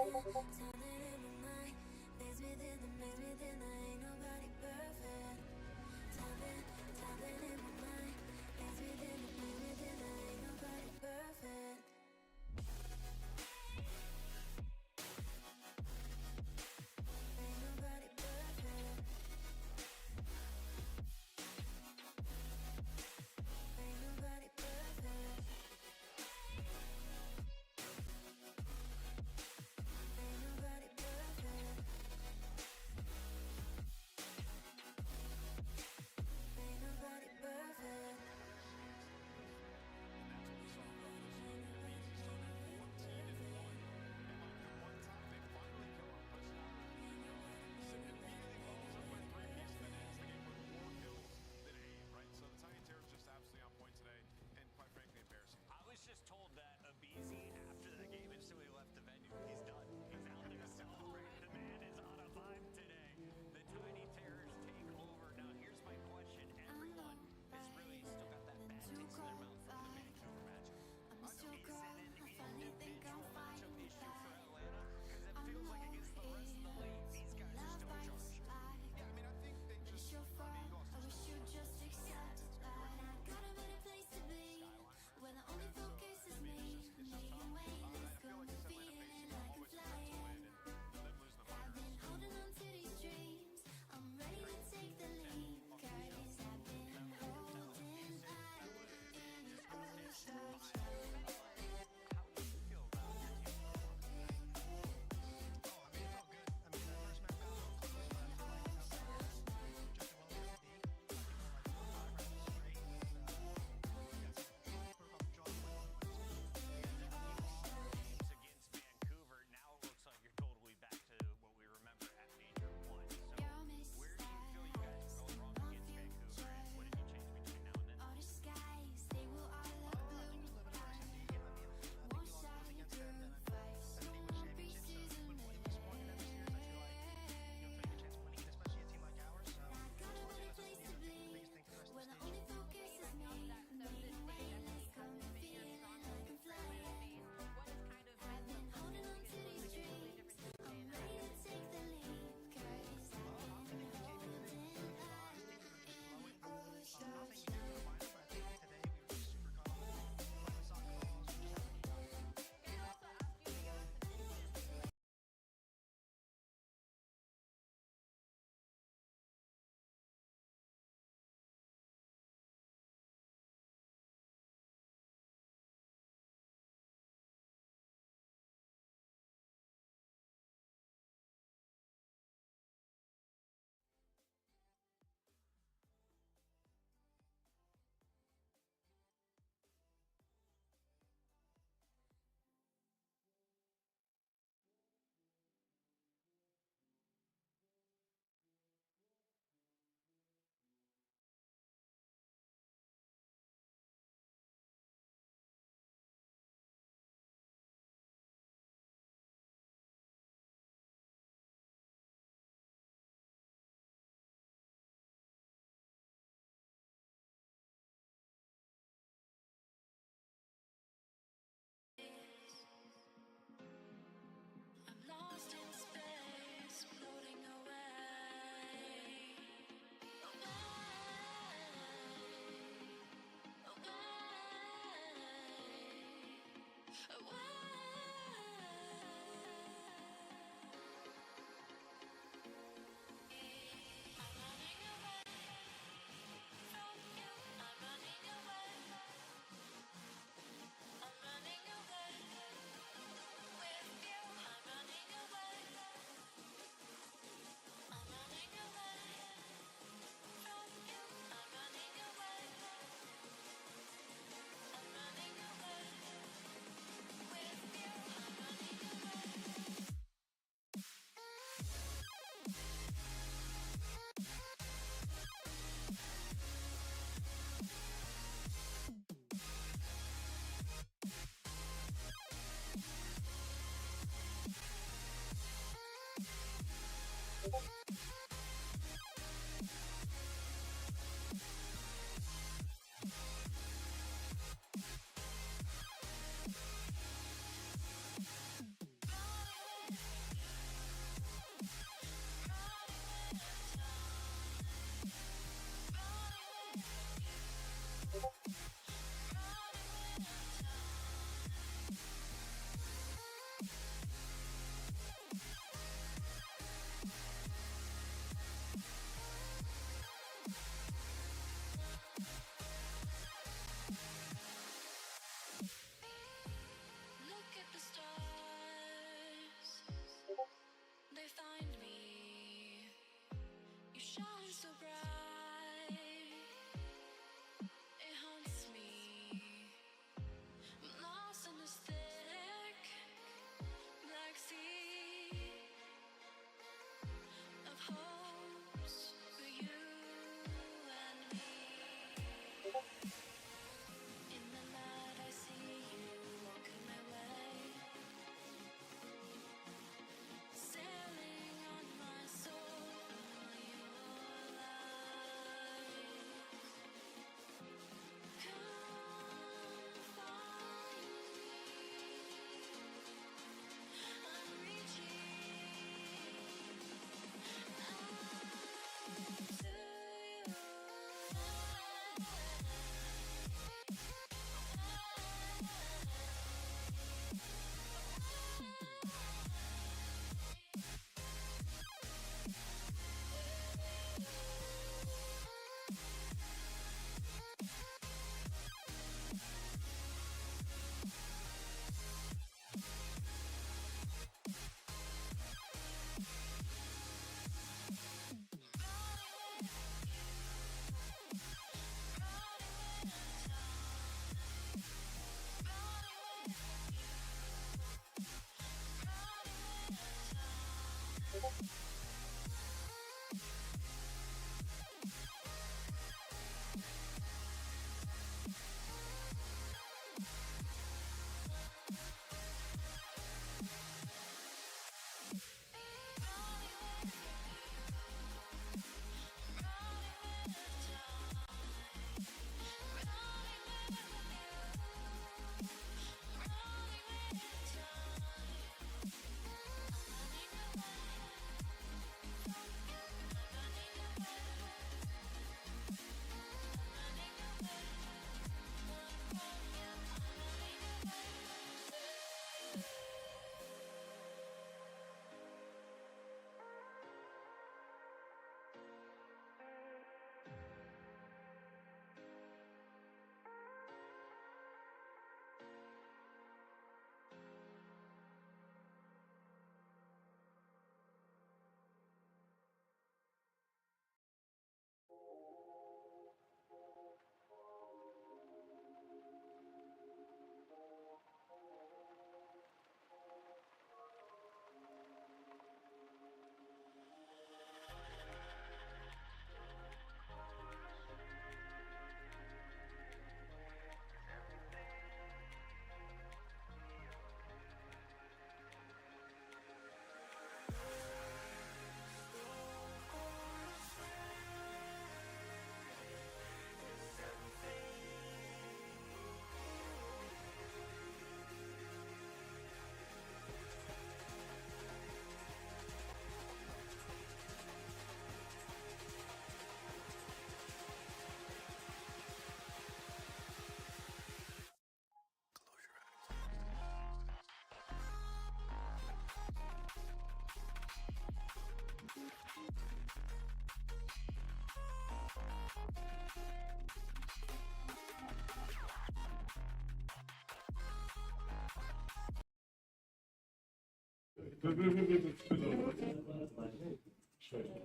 Something in my mind makes me think that ain't nobody perfect. Something in my mind makes me think that ain't nobody perfect. Ain't nobody perfect. Ain't nobody perfect. Ain't nobody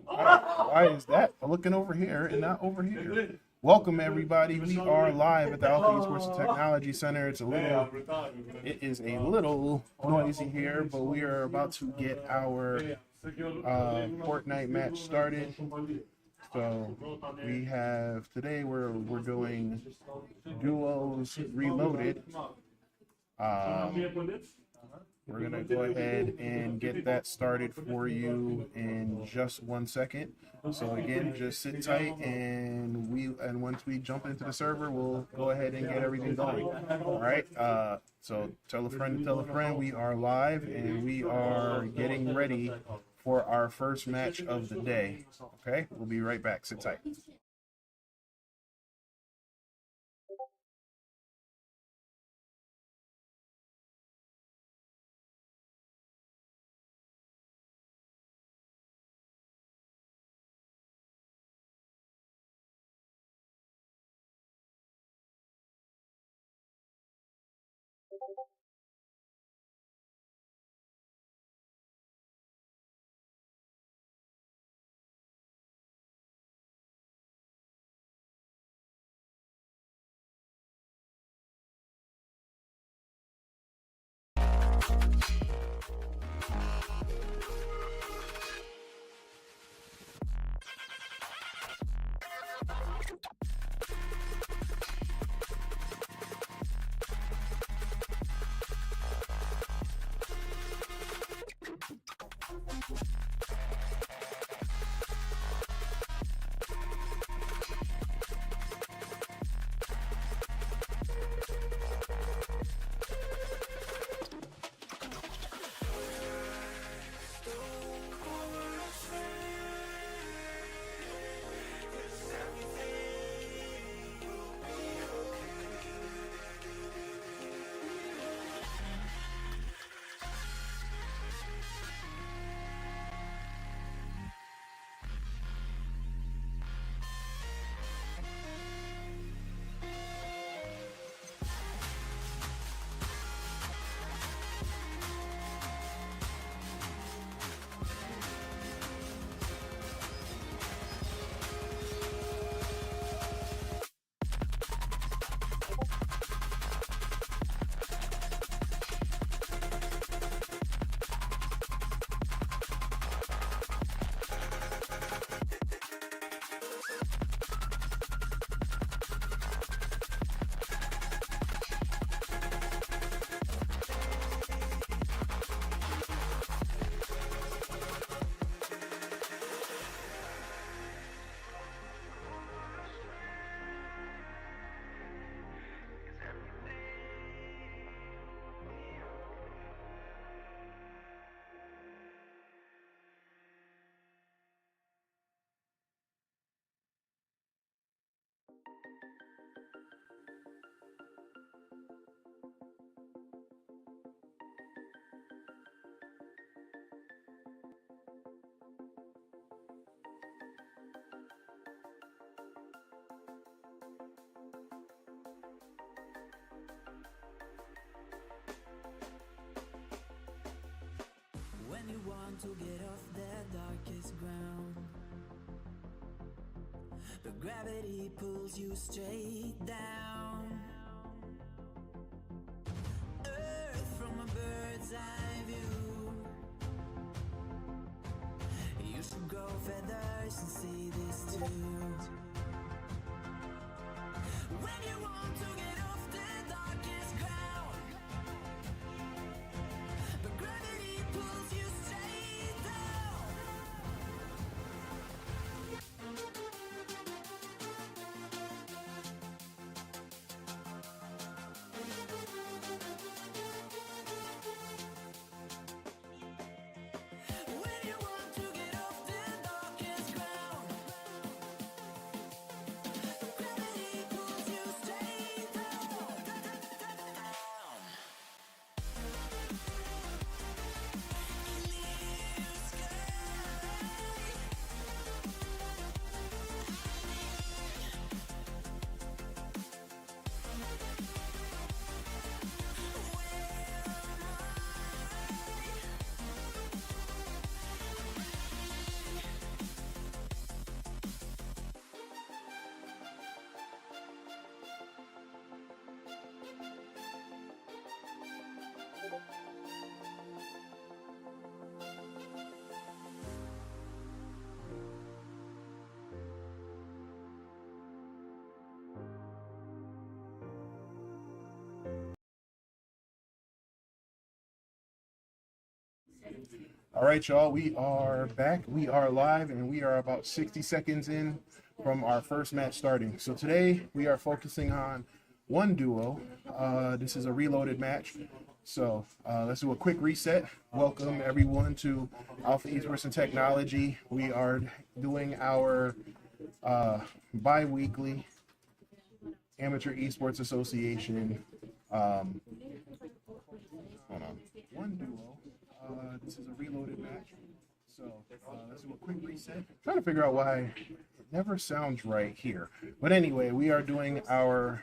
Why is that looking over here and not over here? Welcome everybody. We are live at the Alpha Esports Technology Center. It is a little noisy here, but we are about to get our Fortnite match started. So we have today we're doing duos reloaded. We're gonna go ahead and get that started for you in just 1 second. So again, just sit tight, and once we jump into the server, we'll go ahead and get everything going. All right. So tell a friend to tell a friend. We are live, and we are getting ready for our first match of the day. Okay, we'll be right back. Sit tight. When you want to get off the darkest ground, but gravity pulls you straight down. Earth from a bird's eye view. You should grow feathers and see this too. When you want to get off the darkest ground, but gravity pulls you straight down. All right, y'all, we are back. We are live, and we are about 60 seconds in from our first match starting. So today we are focusing on one duo. This is a reloaded match. So let's do a quick reset. Welcome everyone to Alpha Esports Technology. We are doing our bi-weekly Amateur Esports Association. Hold on. One duo. This is a reloaded match. So let's do a quick reset. I'm trying to figure out why it never sounds right here. But anyway, we are doing our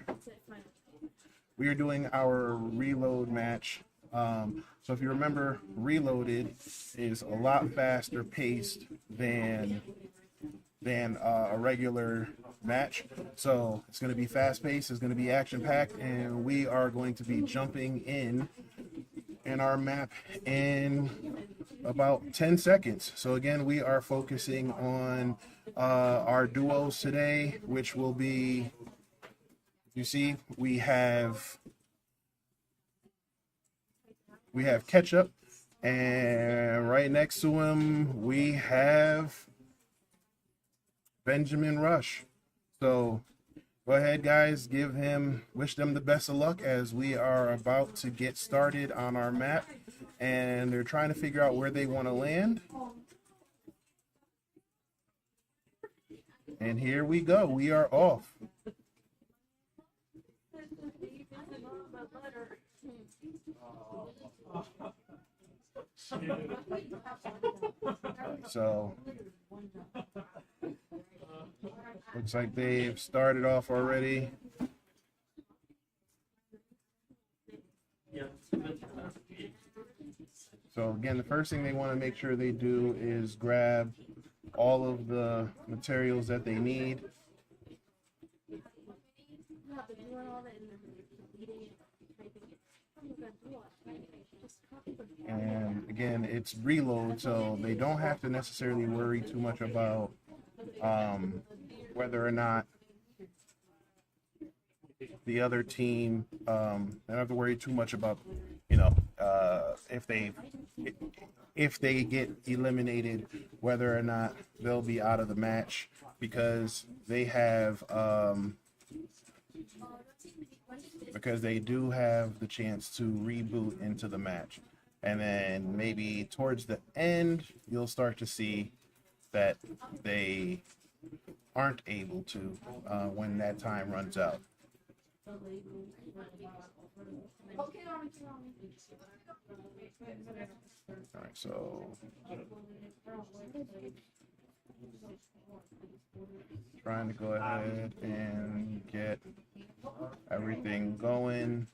reload match. So if you remember, reloaded is a lot faster paced than a regular match. So it's going to be fast paced, it's going to be action packed, and we are going to be jumping in our map in about 10 seconds. So again, we are focusing on our duos today, which will be, you see, we have Ketchup, and right next to him we have Benjamin Rush. So go ahead, guys, wish them the best of luck as we are about to get started on our map, and they're trying to figure out where they want to land. And here we go. We are off. So looks like they've started off already. So again, the first thing they want to make sure they do is grab all of the materials that they need. And again, it's reload, so they don't have to necessarily worry too much about whether or not the other team, they don't have to worry too much about, if they get eliminated, whether or not they'll be out of the match, because they have because they do have the chance to reboot into the match. And then maybe towards the end, you'll start to see that they aren't able to when that time runs out. All right, so trying to go ahead and get everything going.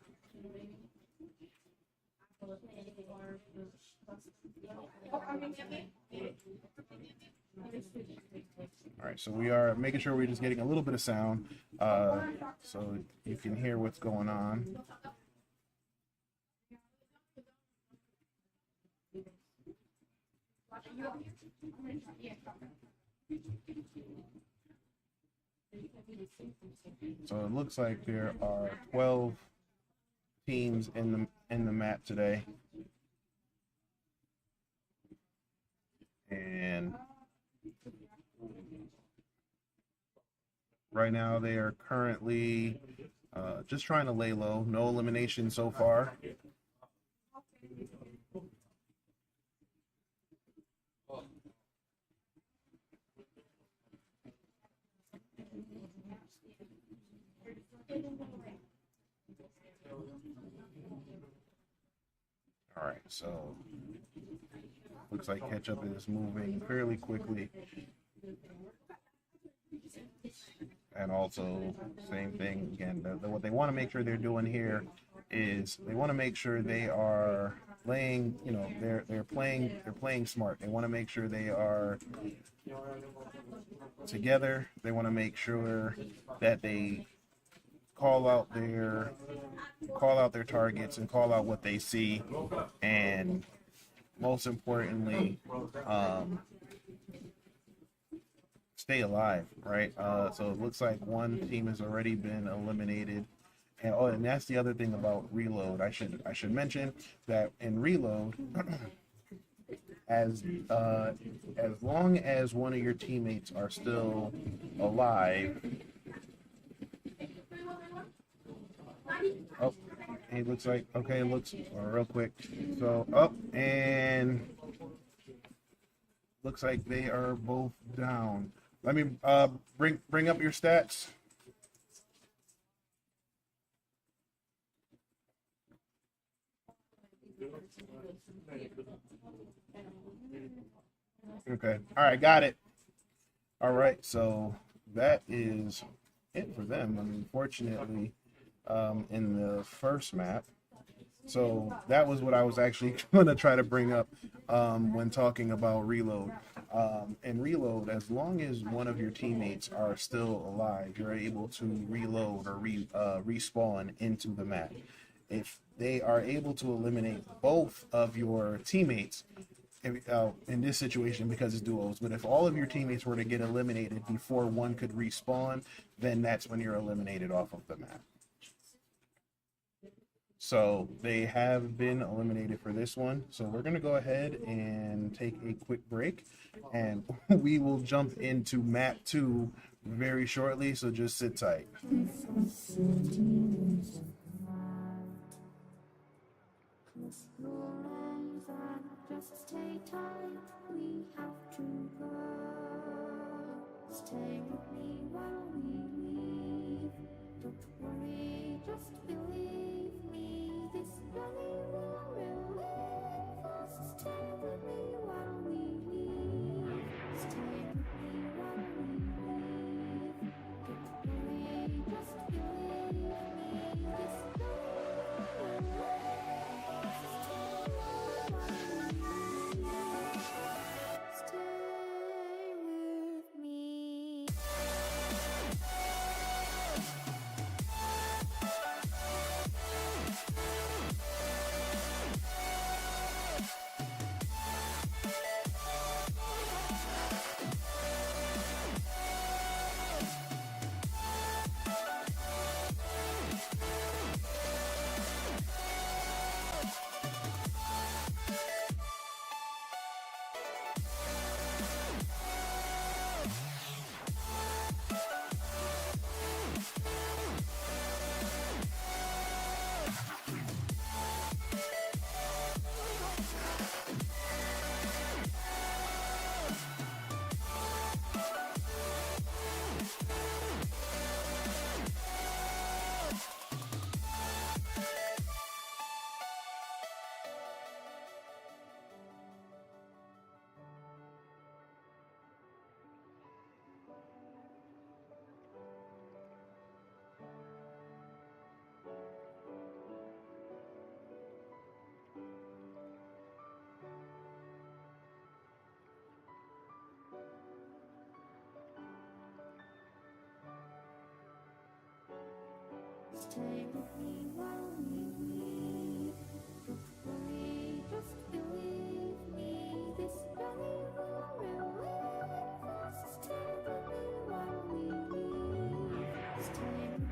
All right, so we are making sure we're just getting a little bit of sound so you can hear what's going on. So it looks like there are 12 teams in the map today. And right now they are currently just trying to lay low. No elimination so far. All right, so looks like Ketchup is moving fairly quickly. And also, same thing again. What they want to make sure they're doing here is they want to make sure they are playing. They're playing smart. They want to make sure they are together. They want to make sure that they call out their targets and call out what they see, and most importantly, stay alive, right? So it looks like one team has already been eliminated, and that's the other thing about reload. I should mention that in reload, as long as one of your teammates are still alive. Oh, it looks like okay. It looks real quick. So up and looks like they are both down. Let me bring up your stats. Okay. All right, got it. All right, so that is it for them. Unfortunately, in the first map. So that was what I was actually going to try to bring up when talking about reload. And reload, as long as one of your teammates are still alive, you're able to reload or respawn into the map. If they are able to eliminate both of your teammates, in this situation because it's duos, but if all of your teammates were to get eliminated before one could respawn, then that's when you're eliminated off of the map. So they have been eliminated for this one. So we're going to go ahead and take a quick break, and we will jump into map 2 very shortly. So just sit tight. Just stay tight, we have to go. Stay with me while we leave. Don't worry, just believe me. This journey will relieve us. Stay with me while we leave. Stay with me while we leave. Don't worry, just believe me. This journey will relieve us. Stay with me. Stay with me while we leave. Don't worry, just believe me. This journey will relieve us. Stay with me while we leave. Stay with me while we leave. Don't worry, just believe me. This journey will relieve us. Stay with me while we leave. Stay with me.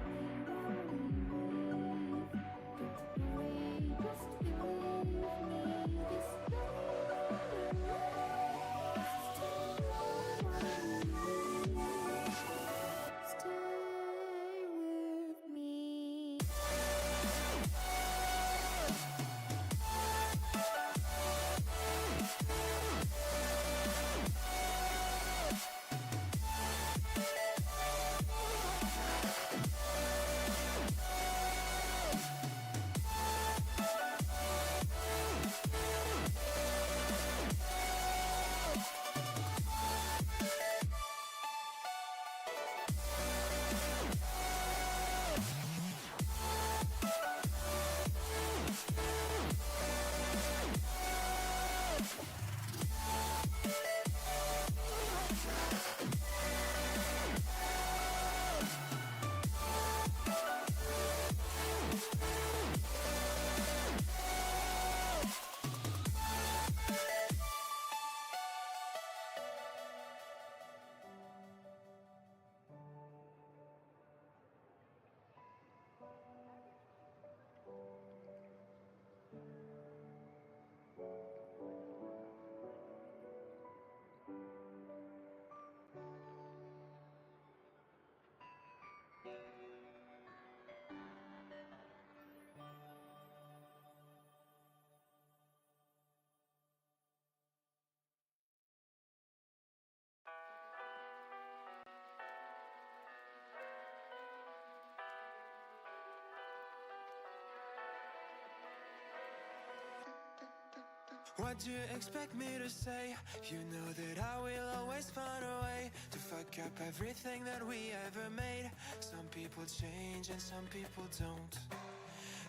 What do you expect me to say? You know that I will always find a way to fuck up everything that we ever made. Some people change and some people don't.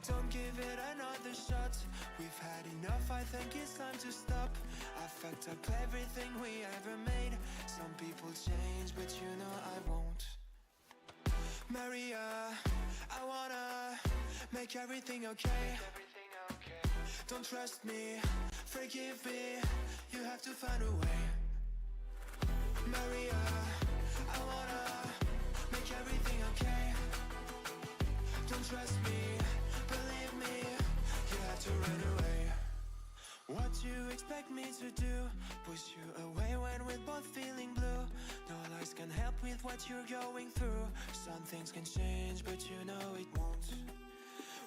Don't give it another shot. We've had enough, I think it's time to stop. I fucked up everything we ever made. Some people change, but you know I won't. Maria, I wanna make everything okay. Don't trust me, forgive me, you have to find a way. Maria, I wanna make everything okay. Don't trust me, believe me, you have to run away. What you expect me to do? Push you away when we're both feeling blue. No lies can help with what you're going through. Some things can change, but you know it won't.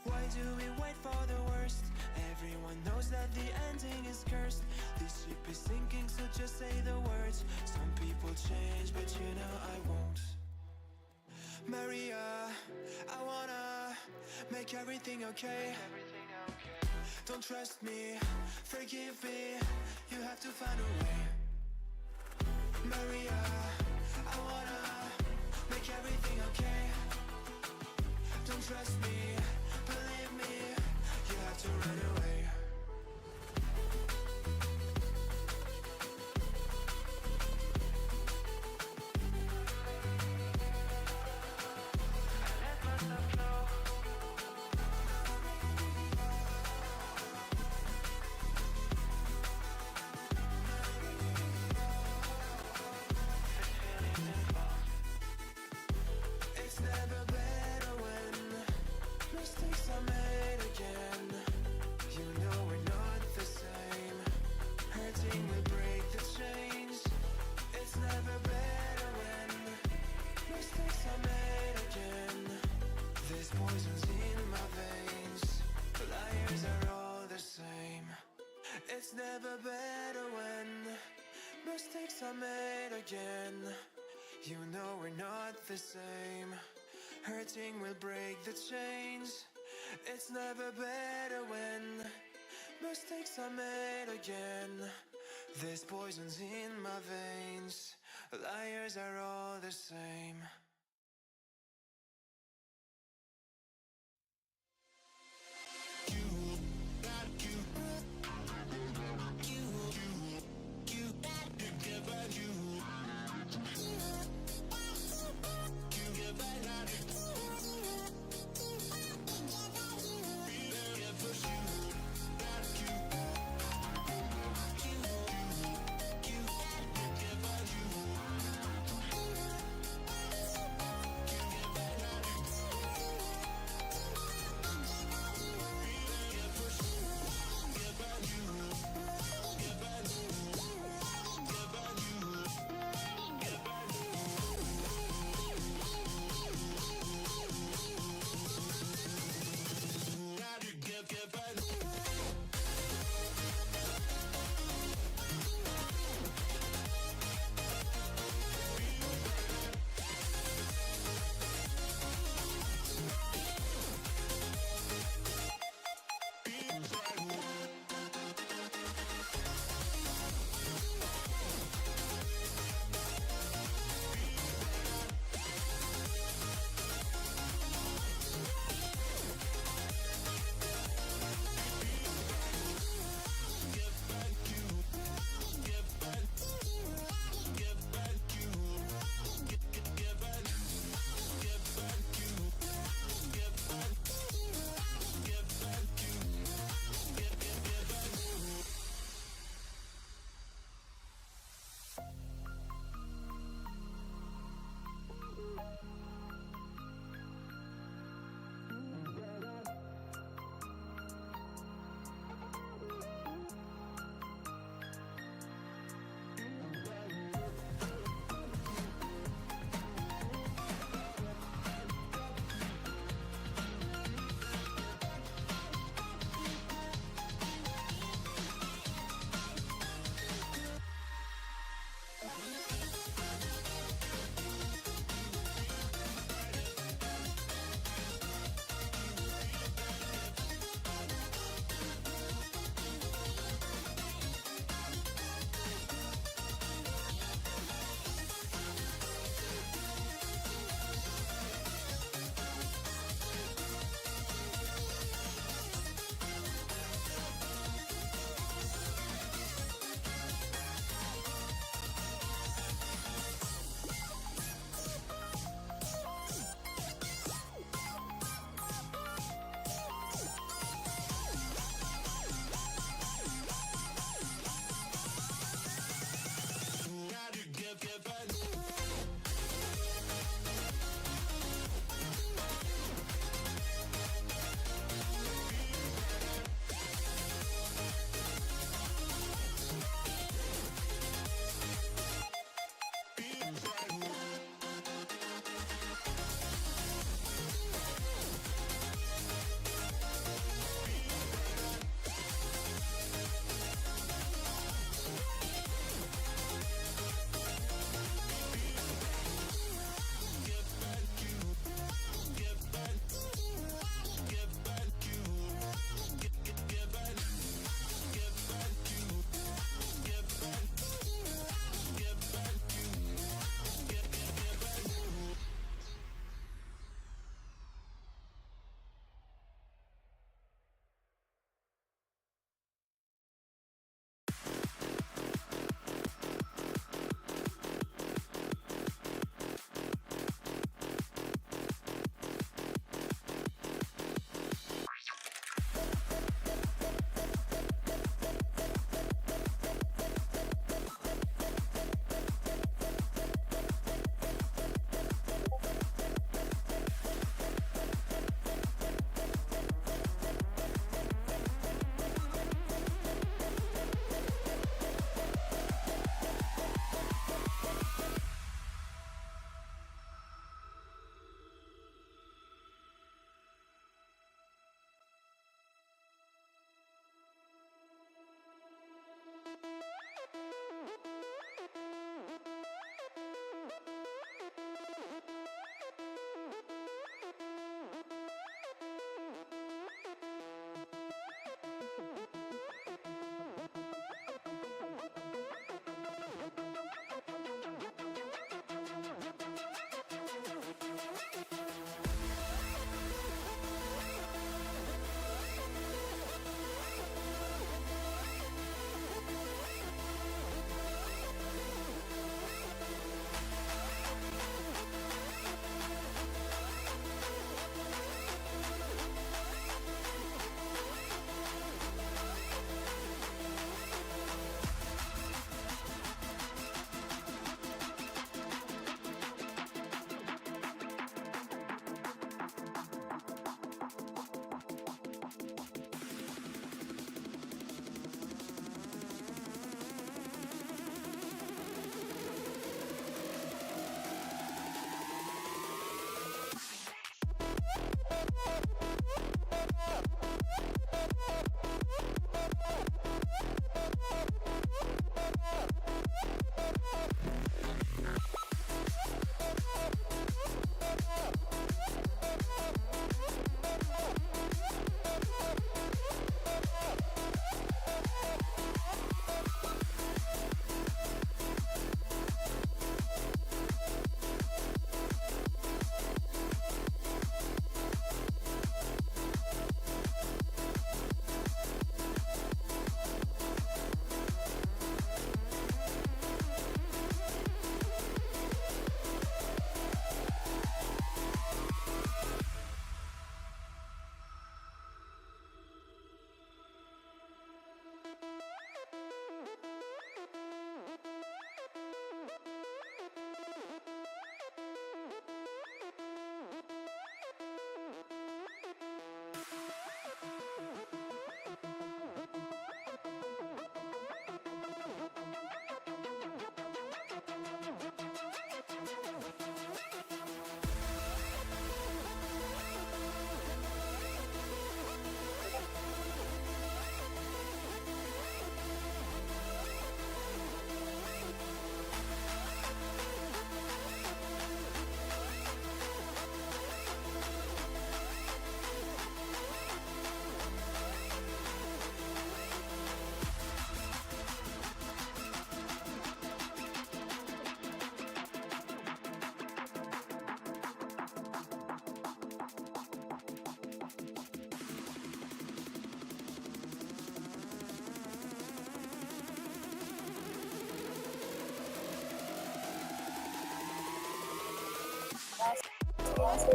Why do we wait for the worst? Everyone knows that the ending is cursed. This ship is sinking, so just say the words. Some people change, but you know I won't. Maria, I wanna make everything okay. Don't trust me, forgive me, you have to find a way. Maria, I wanna make everything okay. Don't trust me, believe me, you have to run away. It's never better when mistakes are made again. You know we're not the same. Hurting will break the chains. It's never better when mistakes are made again. There's poisons in my veins. Liars are all the same. It's never better when mistakes are made again. You know we're not the same. Hurting will break the chains. It's never better when mistakes are made again. There's poisons in my veins. Liars are all the same.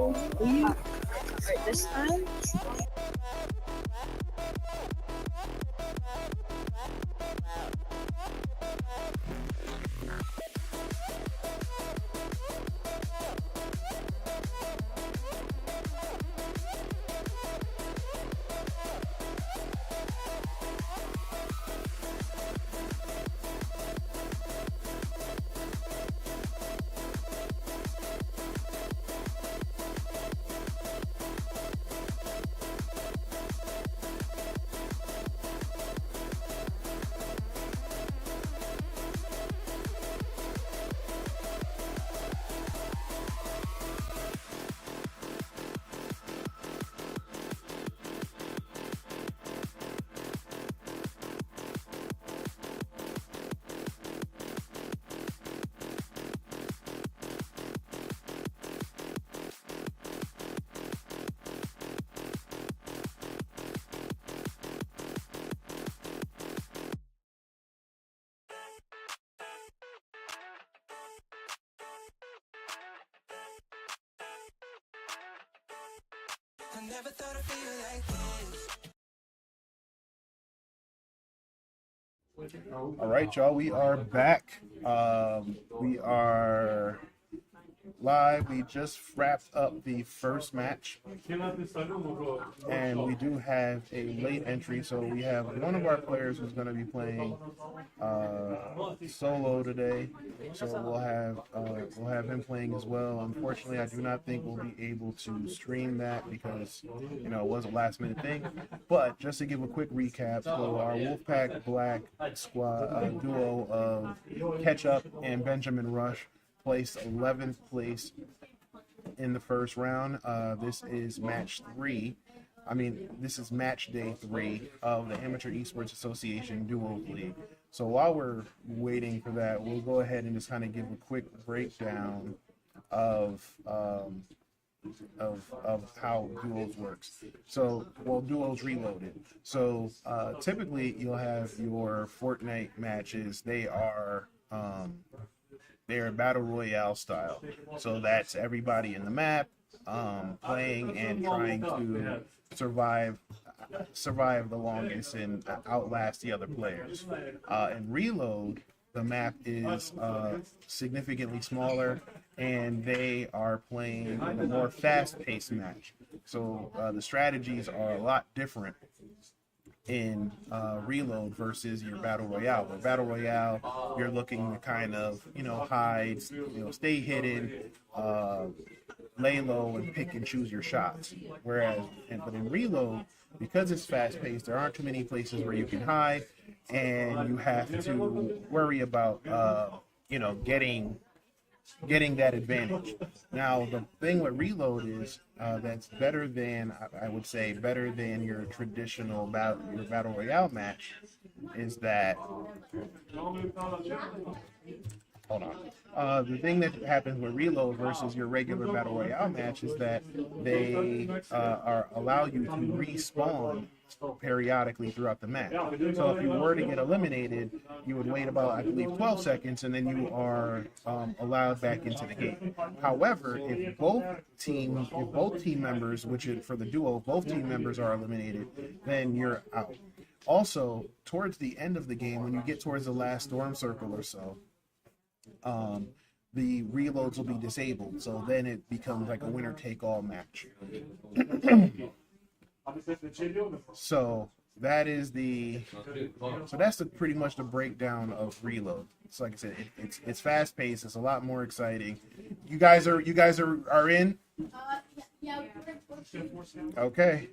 Alright, this time. I never thought I'd feel like this. All right, y'all. We are back. We are live. We just wrapped up the first match, and we do have a late entry. So we have one of our players who's going to be playing solo today. So we'll have him playing as well. Unfortunately, I do not think we'll be able to stream that because it was a last minute thing. But just to give a quick recap, so our Wolfpack Black squad duo of Ketchup and Benjamin Rush placed 11th place in the first round. This is match 3. This is match day 3 of the Amateur Esports Association Duo League. So while we're waiting for that, we'll go ahead and just kind of give a quick breakdown of how duos works. So, duos reloaded. So typically you'll have your Fortnite matches. They're battle royale style. So that's everybody in the map playing and trying to survive the longest and outlast the other players. In Reload, the map is significantly smaller, and they are playing a more fast-paced match. So the strategies are a lot different in Reload versus your Battle Royale. With Battle Royale, you're looking to kind of, hide, stay hidden, lay low, and pick and choose your shots. But in Reload, because it's fast-paced, there aren't too many places where you can hide, and you have to worry about, getting that advantage. Now, the thing with Reload is that's better than, I would say, better than your traditional Battle Royale match is that, hold on. The thing that happens with Reload versus your regular Battle Royale match is that they allow you to respawn periodically throughout the match. So if you were to get eliminated, you would wait about, I believe, 12 seconds, and then you are allowed back into the game. However, if both team members, which is for the duo, both team members are eliminated, then you're out. Also, towards the end of the game, when you get towards the last storm circle or so, the reloads will be disabled, so then it becomes like a winner-take-all match. So that's pretty much the breakdown of Reload. So like I said, it's fast-paced. It's a lot more exciting. You guys are in? Yeah. Okay.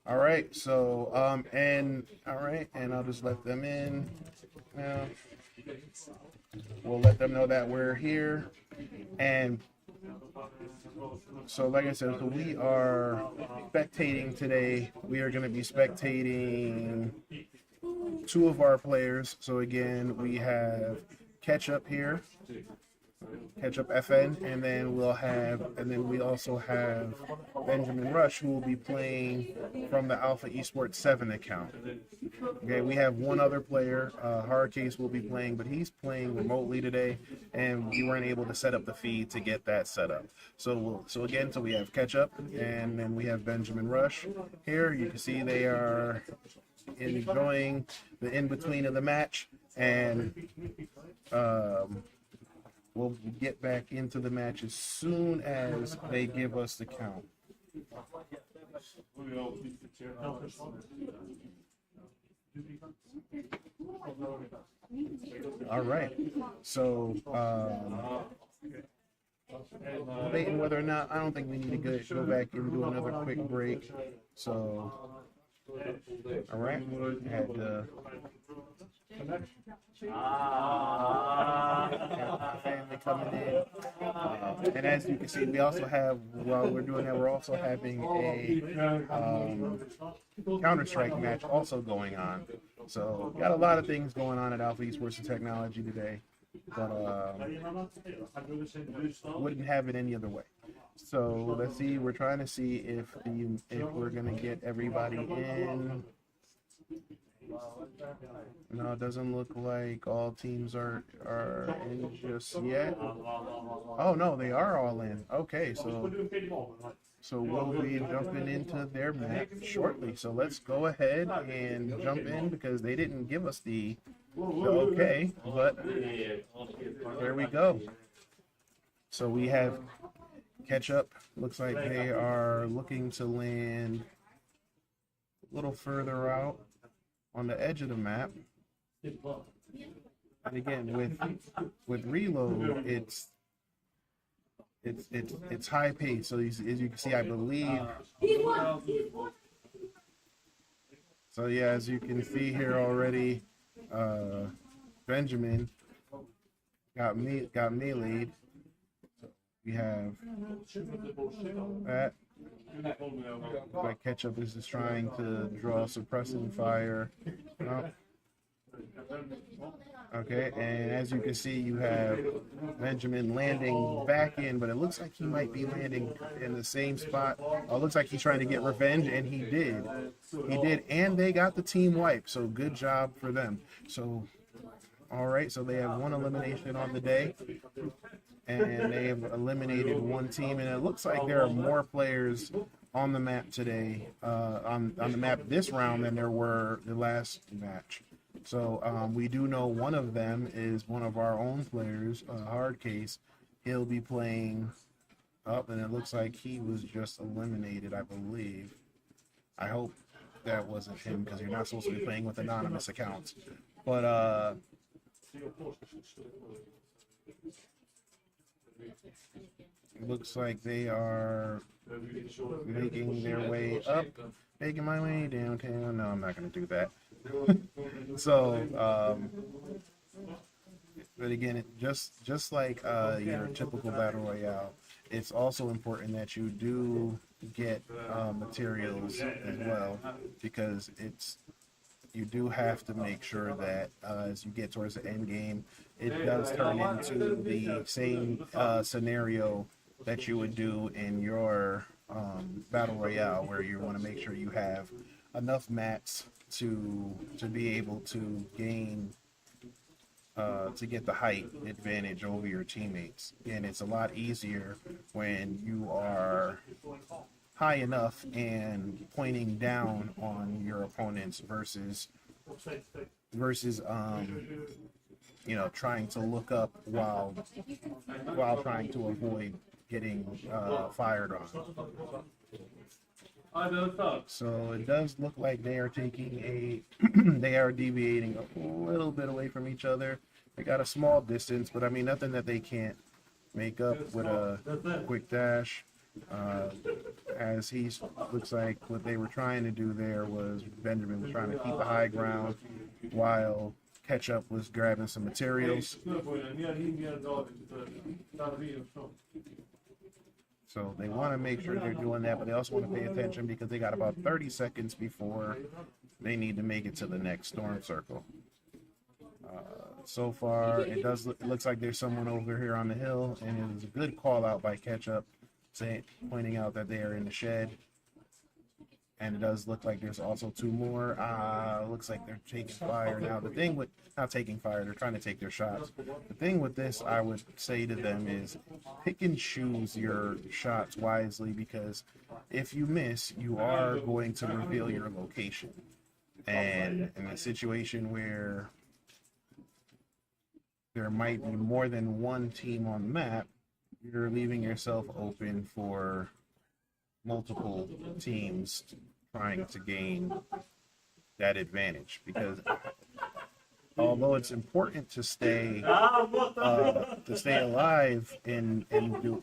All right. So and I'll just let them in now. We'll let them know that we're here. And so like I said, so we are spectating today. We are going to be spectating 2 of our players. So again, we have Ketchup here. Ketchup FN, and then we also have Benjamin Rush, who will be playing from the Alpha Esports 7 account. Okay, we have one other player, Hardcase will be playing, but he's playing remotely today, and we weren't able to set up the feed to get that set up. So we have Ketchup, and then we have Benjamin Rush. Here you can see they are enjoying the in-between of the match, and we'll get back into the match as soon as they give us the count. All right. So, debating whether or not, I don't think we need to go back and do another quick break. So, all right. Had family coming in, and as you can see, we also have, while we're doing that, we're also having a Counter-Strike match also going on. So got a lot of things going on at Alpha Esports Technology today, but wouldn't have it any other way. So let's see, we're trying to see if we're gonna get everybody in. No, it doesn't look like all teams are in just yet. Oh no, they are all in. Okay, so we'll be jumping into their map shortly. So let's go ahead and jump in because they didn't give us the okay, but there we go. So we have Ketchup. Looks like they are looking to land a little further out on the edge of the map. And again, with reload, it's high pace. So as you can see, I believe. So yeah, as you can see here already, Benjamin got meleeed. We have that. Like Ketchup is just trying to draw suppressing fire. No. Okay, and as you can see, you have Benjamin landing back in, but it looks like he might be landing in the same spot. Oh, it looks like he's trying to get revenge, and he did. He did, and they got the team wipe, so good job for them. So, all right, so they have one elimination on the day, and they have eliminated one team, and it looks like there are more players on the map today, on the map this round than there were the last match. So we do know one of them is one of our own players, Hardcase. He'll be playing up, and it looks like he was just eliminated, I believe. I hope that wasn't him because you're not supposed to be playing with anonymous accounts. But it looks like they are making their way up, making my way downtown. No, I'm not going to do that. So, but again, just like your typical battle royale, it's also important that you do get materials as well, because you do have to make sure that as you get towards the end game, it does turn into the same scenario that you would do in your battle royale, where you want to make sure you have enough mats to be able to gain to get the height advantage over your teammates. And it's a lot easier when you are high enough and pointing down on your opponents versus trying to look up while trying to avoid getting fired on. So it does look like they are taking they are deviating a little bit away from each other. They got a small distance, but I mean nothing that they can't make up with a quick dash. As looks like what they were trying to do there was Benjamin was trying to keep the high ground while Ketchup was grabbing some materials. So they want to make sure they're doing that, but they also want to pay attention because they got about 30 seconds before they need to make it to the next storm circle. So far, it looks like there's someone over here on the hill, and it was a good call out by Ketchup, pointing out that they are in the shed. And it does look like there's also two more. Looks like they're taking fire now. The thing with not taking fire, they're trying to take their shots. The thing with this, I would say to them, is pick and choose your shots wisely, because if you miss, you are going to reveal your location. And in a situation where there might be more than one team on the map, you're leaving yourself open for multiple teams trying to gain that advantage, because although it's important to stay alive in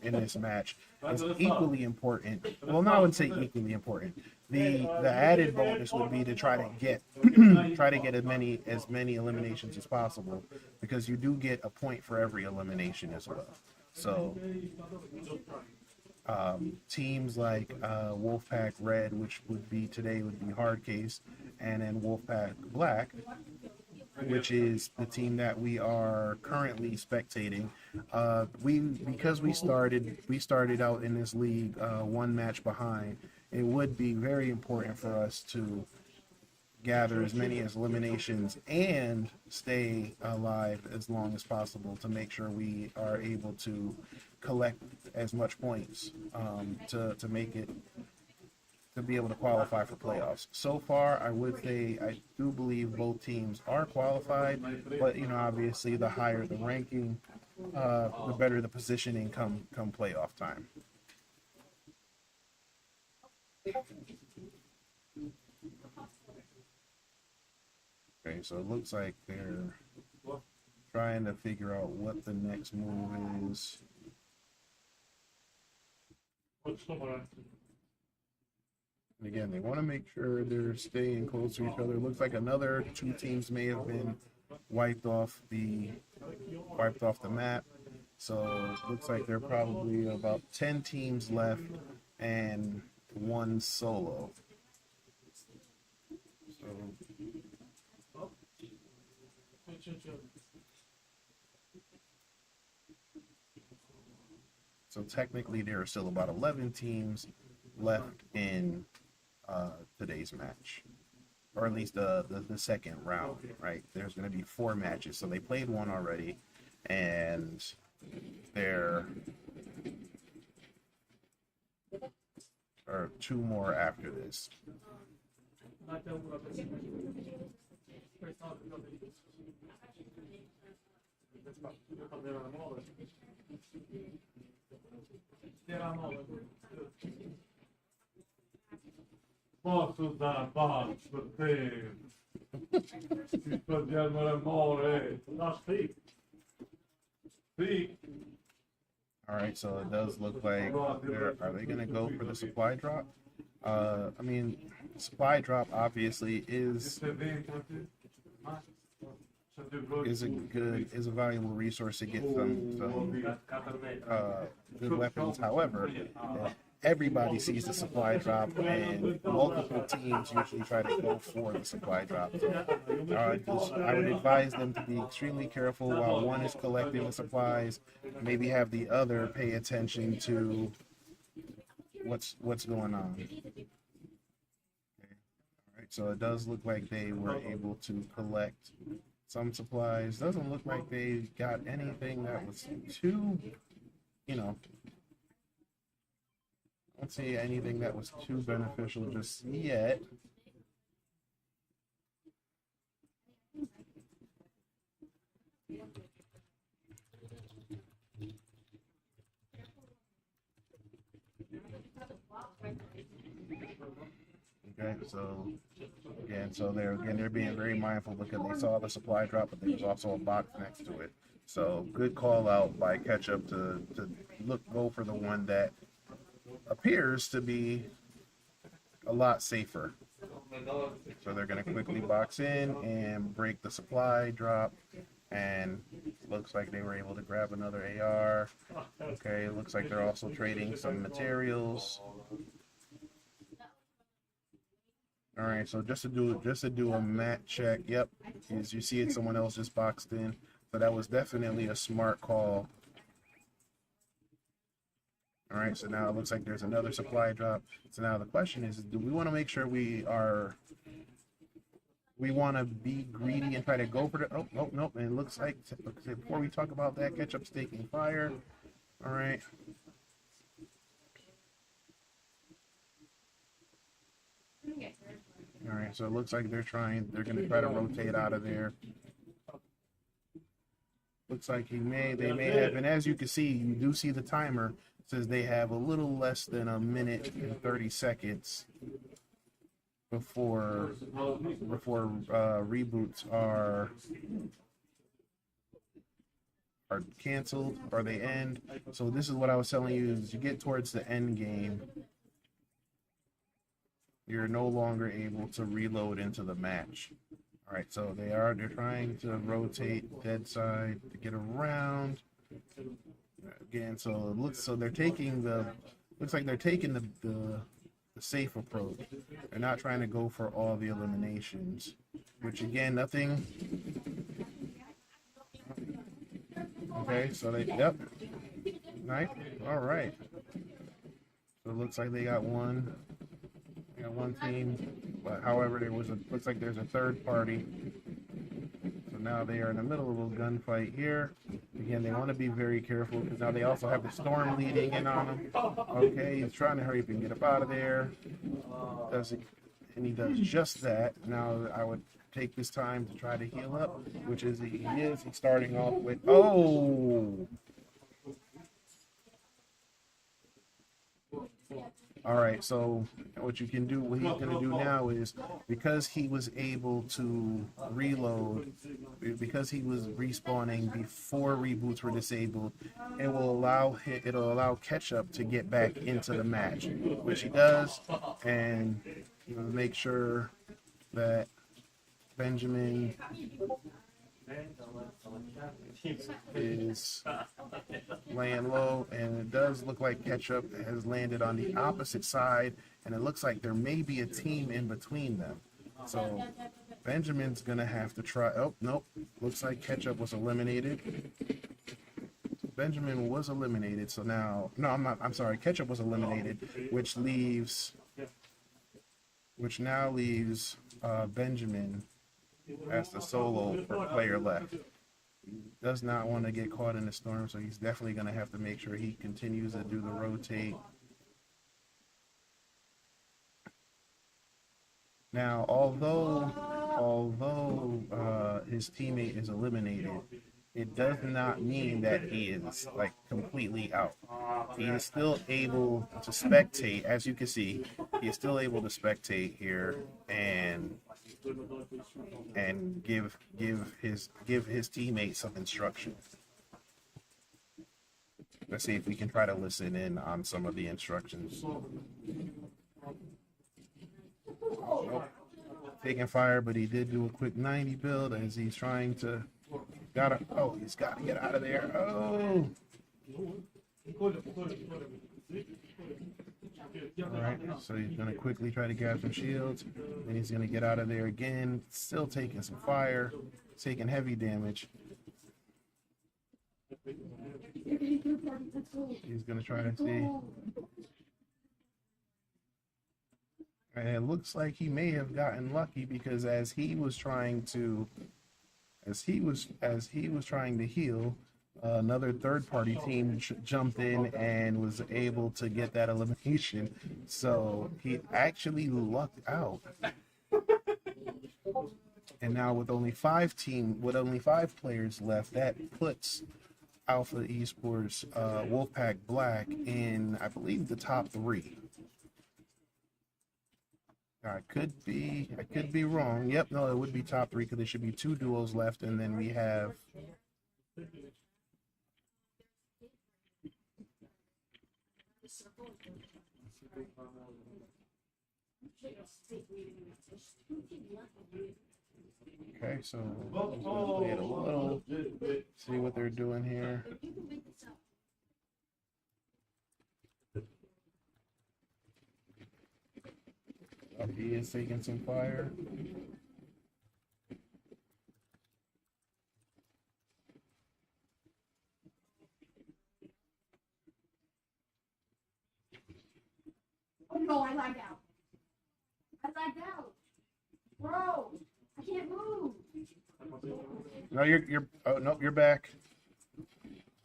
this match, it's equally important. Well, no, I wouldn't say equally important. The added bonus would be to try to get as many eliminations as possible, because you do get a point for every elimination as well. So teams like Wolfpack Red, which would be Hard Case, and then Wolfpack Black, which is the team that we are currently spectating. Because we started out in this league one match behind. It would be very important for us to gather as many as eliminations and stay alive as long as possible to make sure we are able to collect as much points to make it, to be able to qualify for playoffs. So far, I would say I do believe both teams are qualified, but obviously the higher the ranking, the better the positioning come playoff time. Okay, so it looks like they're trying to figure out what the next move is. Again, they want to make sure they're staying close to each other. It looks like another two teams may have been wiped off the map. So it looks like there are probably about 10 teams left and one solo. So technically there are still about 11 teams left in today's match, or at least the second round, right? There's going to be 4 matches, so they played one already, and there are 2 more after this. Posso usare pazzo per te? Ti perdiamo l'amore. No, speak. Speak. All right, so it does look like are they going to go for the supply drop? I mean, supply drop obviously is a valuable resource to get some good weapons. However, everybody sees the supply drop, and multiple teams usually try to go for the supply drop. I would advise them to be extremely careful while one is collecting the supplies. Maybe have the other pay attention to what's going on. Okay. All right, so it does look like they were able to collect some supplies. Doesn't look like they got anything that was too, I don't see anything that was too beneficial just yet. Okay, so they're being very mindful because they saw the supply drop, but there was also a box next to it. So good call out by Ketchup to go for the one that appears to be a lot safer. So they're going to quickly box in and break the supply drop, and looks like they were able to grab another AR. Okay, it looks like they're also trading some materials. All right, so just to do a mat check. Yep, as you see it, someone else just boxed in. So that was definitely a smart call. All right, so now it looks like there's another supply drop. So now the question is, do we want to make sure we want to be greedy and try to go for the, oh, nope, nope. And it looks like, before we talk about that, Ketchup's taking fire. All right. All right, so it looks like they're going to try to rotate out of there. Looks like they may have, and as you can see, you do see the timer. It says they have a little less than a minute and 30 seconds before reboots are canceled or they end. So this is what I was telling you, is you get towards the end game, you're no longer able to reload into the match. All right, so they're trying to rotate dead side to get around again. So it looks like they're taking the safe approach. They're not trying to go for all the eliminations, which again, nothing. Okay, so yep, nice, all right. So it looks like they got one team, but however, looks like there's a third party. So now they are in the middle of a gunfight here. Again, they want to be very careful because now they also have the storm leading in on them. Okay, he's trying to hurry up and get up out of there. And he does just that. Now I would take this time to try to heal up, which is he is. He's starting off with, oh! All right, so what he's going to do now is, because he was able to reload, because he was respawning before reboots were disabled, it'll allow Ketchup to get back into the match, which he does, and make sure that Benjamin is laying low, and it does look like Ketchup has landed on the opposite side, and it looks like there may be a team in between them. So Benjamin's gonna have to try. Oh, nope, looks like Ketchup was eliminated. Benjamin was eliminated, so now, no, I'm sorry, Ketchup was eliminated, which now leaves Benjamin as the solo player left. He does not want to get caught in the storm, so he's definitely going to have to make sure he continues to do the rotate. Now, although his teammate is eliminated, it does not mean that he is like completely out. He is still able to spectate, as you can see. He is still able to spectate here and give his teammate some instruction. Let's see if we can try to listen in on some of the instructions. Oh, taking fire, but he did do a quick 90 build as he's trying to he's got to get out of there. Oh. All right, so he's going to quickly try to grab some shields, then he's going to get out of there again, still taking some fire, taking heavy damage. He's going to try to see. And it looks like he may have gotten lucky, because as he was trying to heal, another third-party team jumped in and was able to get that elimination. So he actually lucked out. And now with only 5 players left, that puts Alpha Esports Wolfpack Black in, I believe, the top 3. I could be wrong. Yep, no, it would be top 3, because there should be 2 duos left, and then we have. Okay, so I'm gonna play it a little, see what they're doing here. He is taking some fire. No, I lagged out. I lagged out. Bro, I can't move. No, you're. Oh nope, you're back.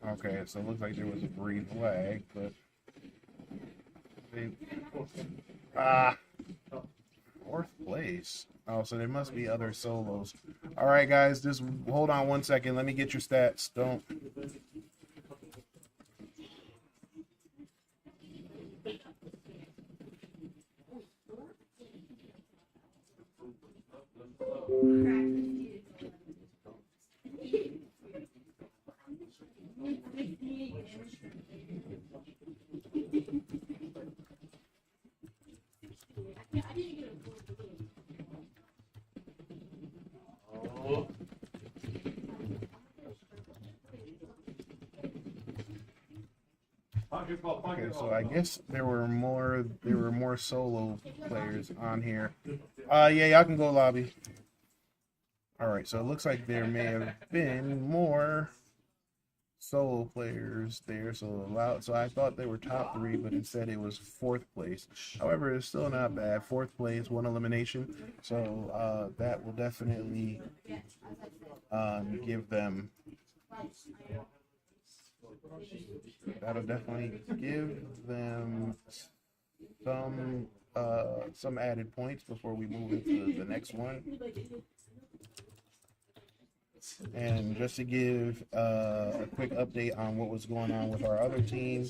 Okay, so it looks like there was a brief lag, but ah, fourth place. Oh, so there must be other solos. All right, guys, just hold on 1 second. Let me get your stats. Don't. Okay, so I guess there were more solo players on here. Yeah, y'all can go lobby. All right, so it looks like there may have been more solo players there. So I thought they were top 3, but instead it was 4th place. However, it's still not bad. 4th place, 1 elimination. So that will definitely give them. That'll definitely give them some added points before we move into the next one. And just to give a quick update on what was going on with our other team,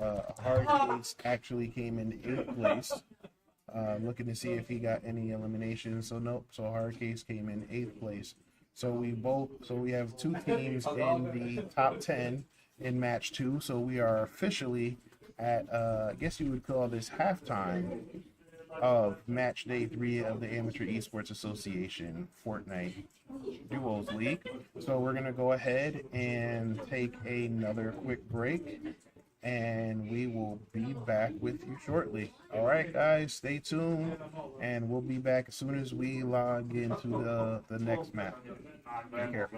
Hardcase actually came in 8th place. Looking to see if he got any eliminations. So nope. So Hardcase came in 8th place. So we have 2 teams in the top 10 in match 2. So we are officially at I guess you would call this halftime of match day 3 of the Amateur Esports Association Fortnite Duos League. So we're gonna go ahead and take another quick break, and we will be back with you shortly. All right, guys, stay tuned, and we'll be back as soon as we log into the next map. Take care.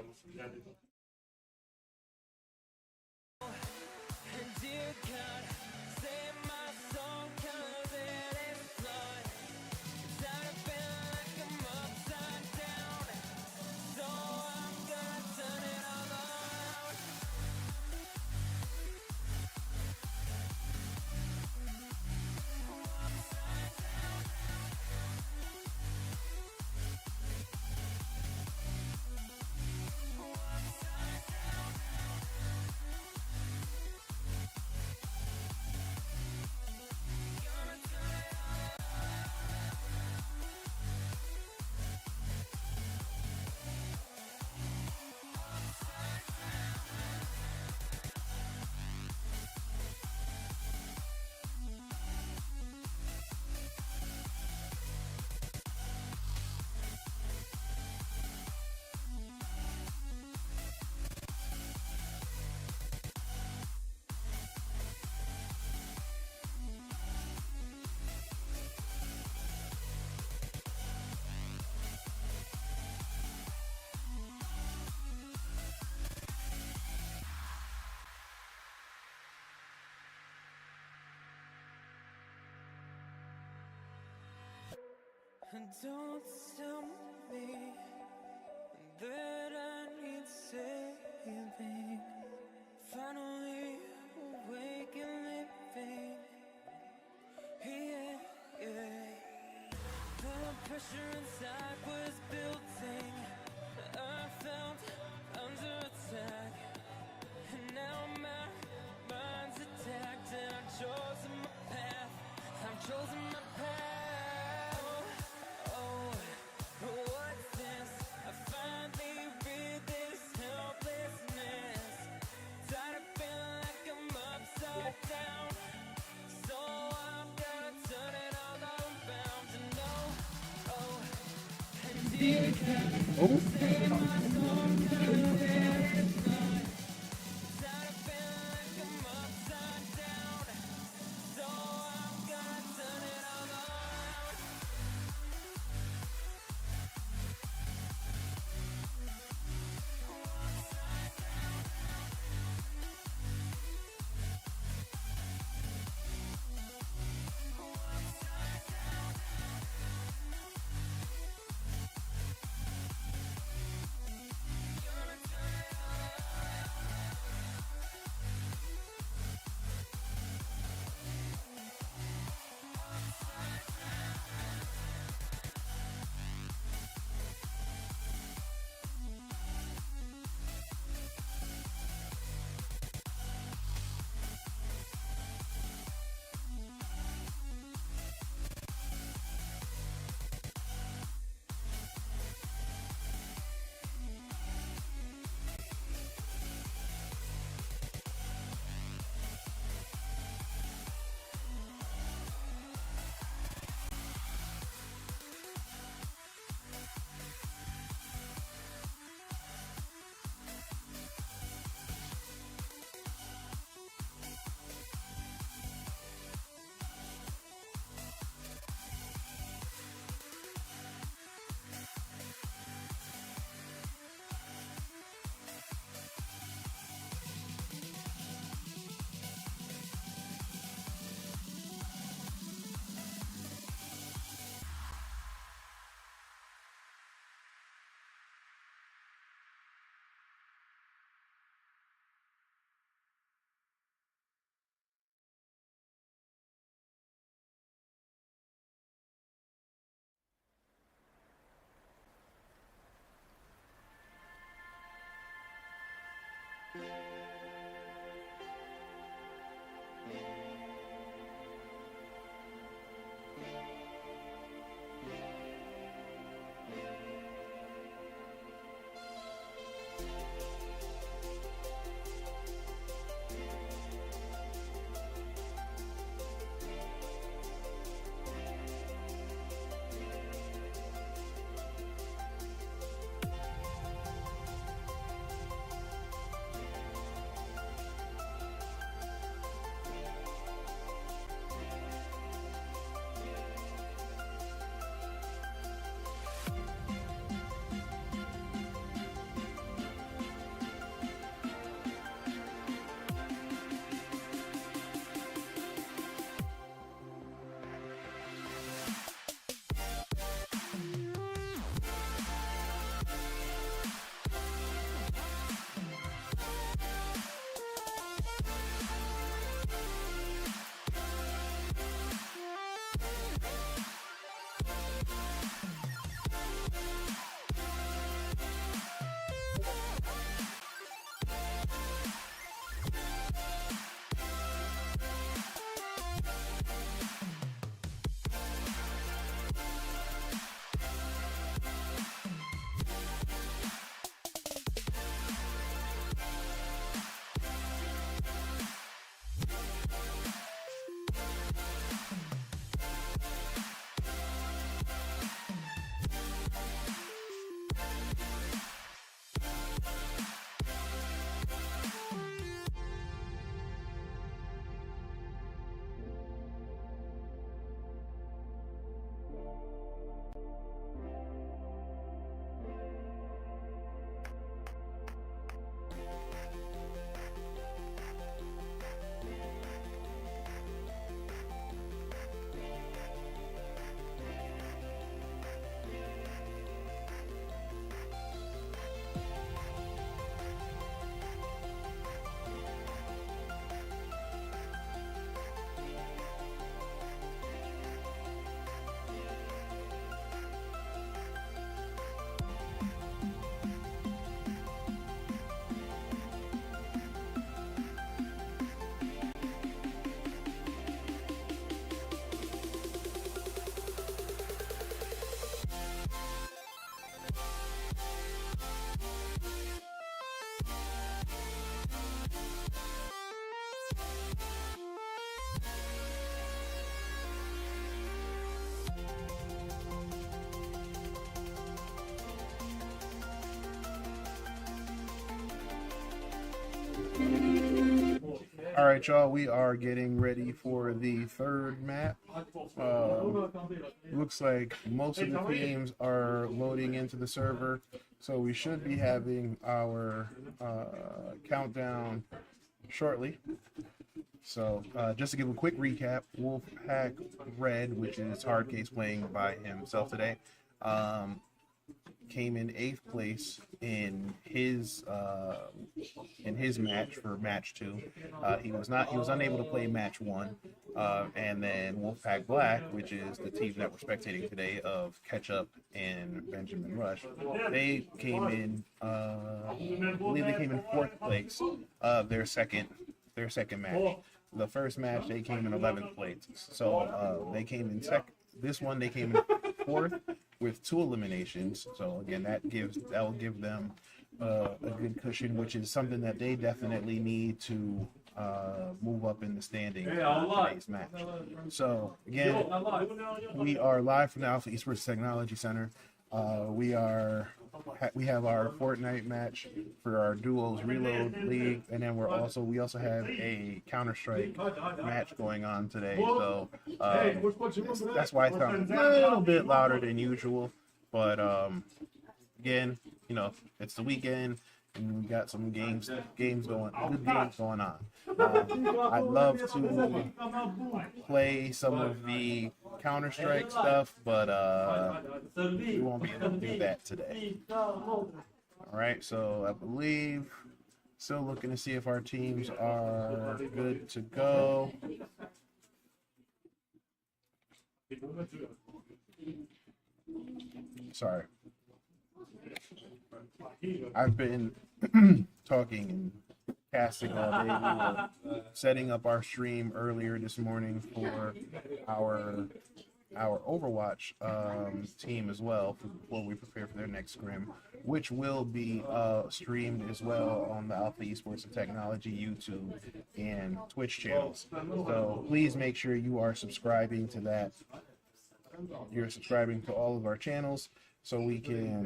Don't tell me that I need saving. Finally awake and living. Yeah, yeah. The pressure inside was building. I felt under attack, and now my mind's attacked, and I've chosen my path. I've chosen my path. All right, y'all. We are getting ready for the third map. Looks like most of the teams are loading into the server, so we should be having our countdown shortly. So just to give a quick recap, Wolfpack Red, which is Hardcase playing by himself today, came in 8th place in his match for match 2. He was unable to play match 1, and then Wolfpack Black, which is the team that we're spectating today of Ketchup and Benjamin Rush, they came in I believe they came in 4th place of their second match. The first match they came in 11th place, so they came in second. This one they came in 4th with 2 eliminations. So again, that will give them a good cushion, which is something that they definitely need to move up in the standing for today's match. So again, we are live from the Alpha Esports Technology Center. We have our Fortnite match for our duos reload league, and then we also have a Counter-Strike match going on today. So that's why it sounds a little bit louder than usual. But again, it's the weekend and we got some good games going on. I'd love to play some of the Counter-Strike stuff, but we won't be able to do that today. All right, so I believe still looking to see if our teams are good to go. Sorry. I've been talking and casting all day. We were setting up our stream earlier this morning for our Overwatch team as well before we prepare for their next scrim, which will be streamed as well on the Alpha Esports Technology YouTube and Twitch channels. So please make sure you are subscribing to that. You're subscribing to all of our channels so you can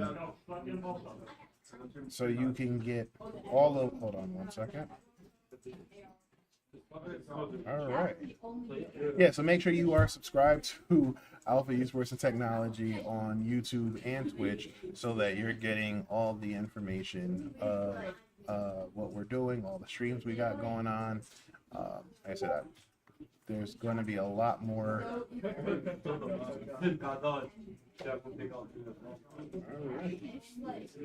get all of, hold on one second. All right. Yeah, so make sure you are subscribed to Alpha Esports and Technology on YouTube and Twitch so that you're getting all the information of what we're doing, all the streams we got going on. Like I said, there's going to be a lot more.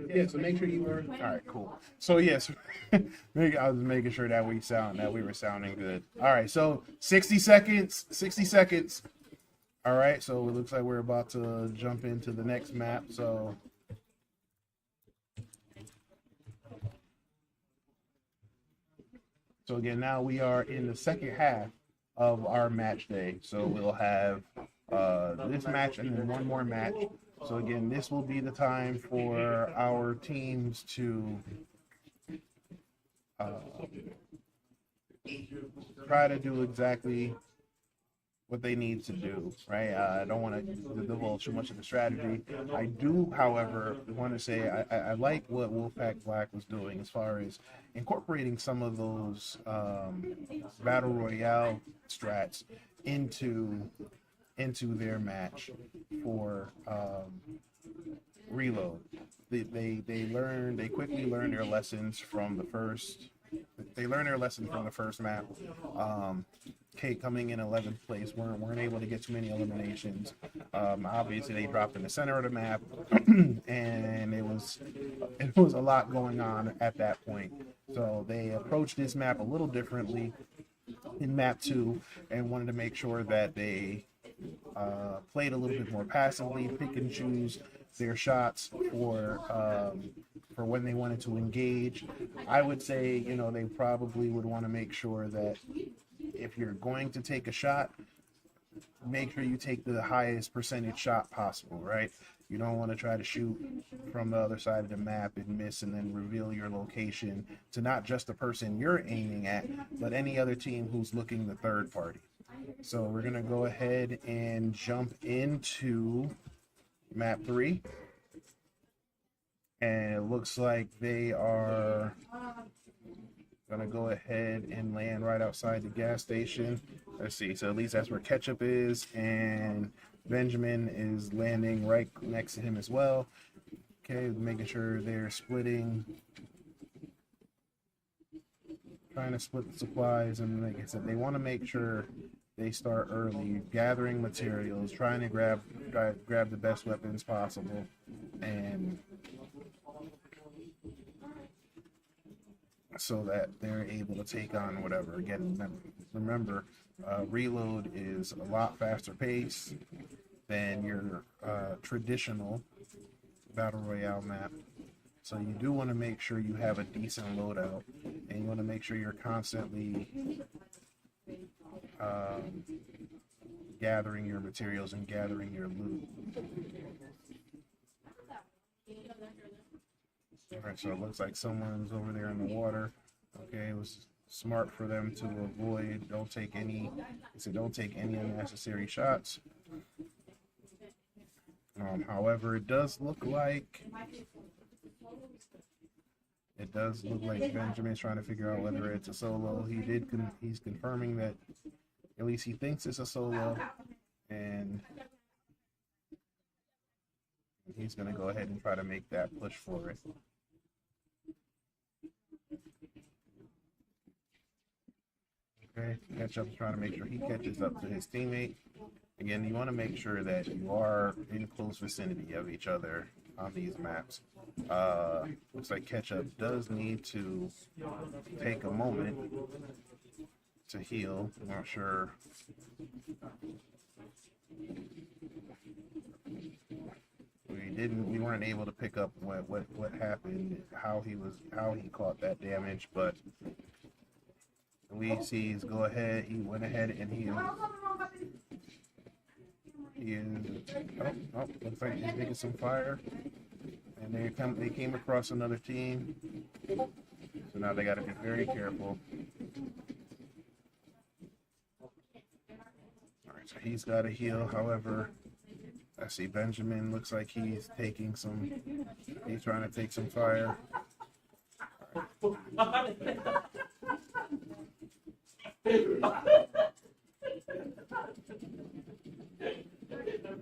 Yeah, so make sure you were. All right, cool. So yes, I was making sure that we were sounding good. All right, so 60 seconds. 60 seconds. All right, so it looks like we're about to jump into the next map. So again, now we are in the second half of our match day. So we'll have this match and then one more match. So again, this will be the time for our teams to try to do exactly what they need to do, right? I don't want to divulge too much of the strategy. I do, however, want to say I like what Wolfpack Black was doing as far as incorporating some of those battle royale strats into their match for reload. They quickly learned their lessons from the first. They learned their lesson from the first map. Kate coming in 11th place weren't able to get too many eliminations. Obviously, they dropped in the center of the map, and it was a lot going on at that point. So they approached this map a little differently in map 2 and wanted to make sure that they played a little bit more passively, pick and choose their shots for when they wanted to engage. I would say, they probably would want to make sure that if you're going to take a shot, make sure you take the highest percentage shot possible, right? You don't want to try to shoot from the other side of the map and miss and then reveal your location to not just the person you're aiming at, but any other team who's looking the third party. So we're going to go ahead and jump into map 3. And it looks like they are going to go ahead and land right outside the gas station. Let's see. So at least that's where Ketchup is. And Benjamin is landing right next to him as well. Okay, making sure they're splitting. Trying to split the supplies. And like I said, they want to make sure they start early, gathering materials, trying to grab the best weapons possible. And so that they're able to take on whatever. Again, remember, reload is a lot faster pace than your traditional battle royale map. So you do want to make sure you have a decent loadout, and you want to make sure you're constantly gathering your materials and gathering your loot. Alright, so it looks like someone's over there in the water. Okay, it was smart for them to avoid, don't take any unnecessary shots. However, it does look like Benjamin's trying to figure out whether it's a solo. He's confirming that at least he thinks it's a solo, and he's going to go ahead and try to make that push for it. Okay, Ketchup's trying to make sure he catches up to his teammate. Again, you want to make sure that you are in close vicinity of each other on these maps. Looks like Ketchup does need to take a moment to heal. I'm not sure. We weren't able to pick up what happened, how he caught that damage, but we see he went ahead and he looks like he's making some fire, and they came across another team, so now they got to be very careful. All right, so he's got to heal. However, I see Benjamin looks like he's trying to take some fire.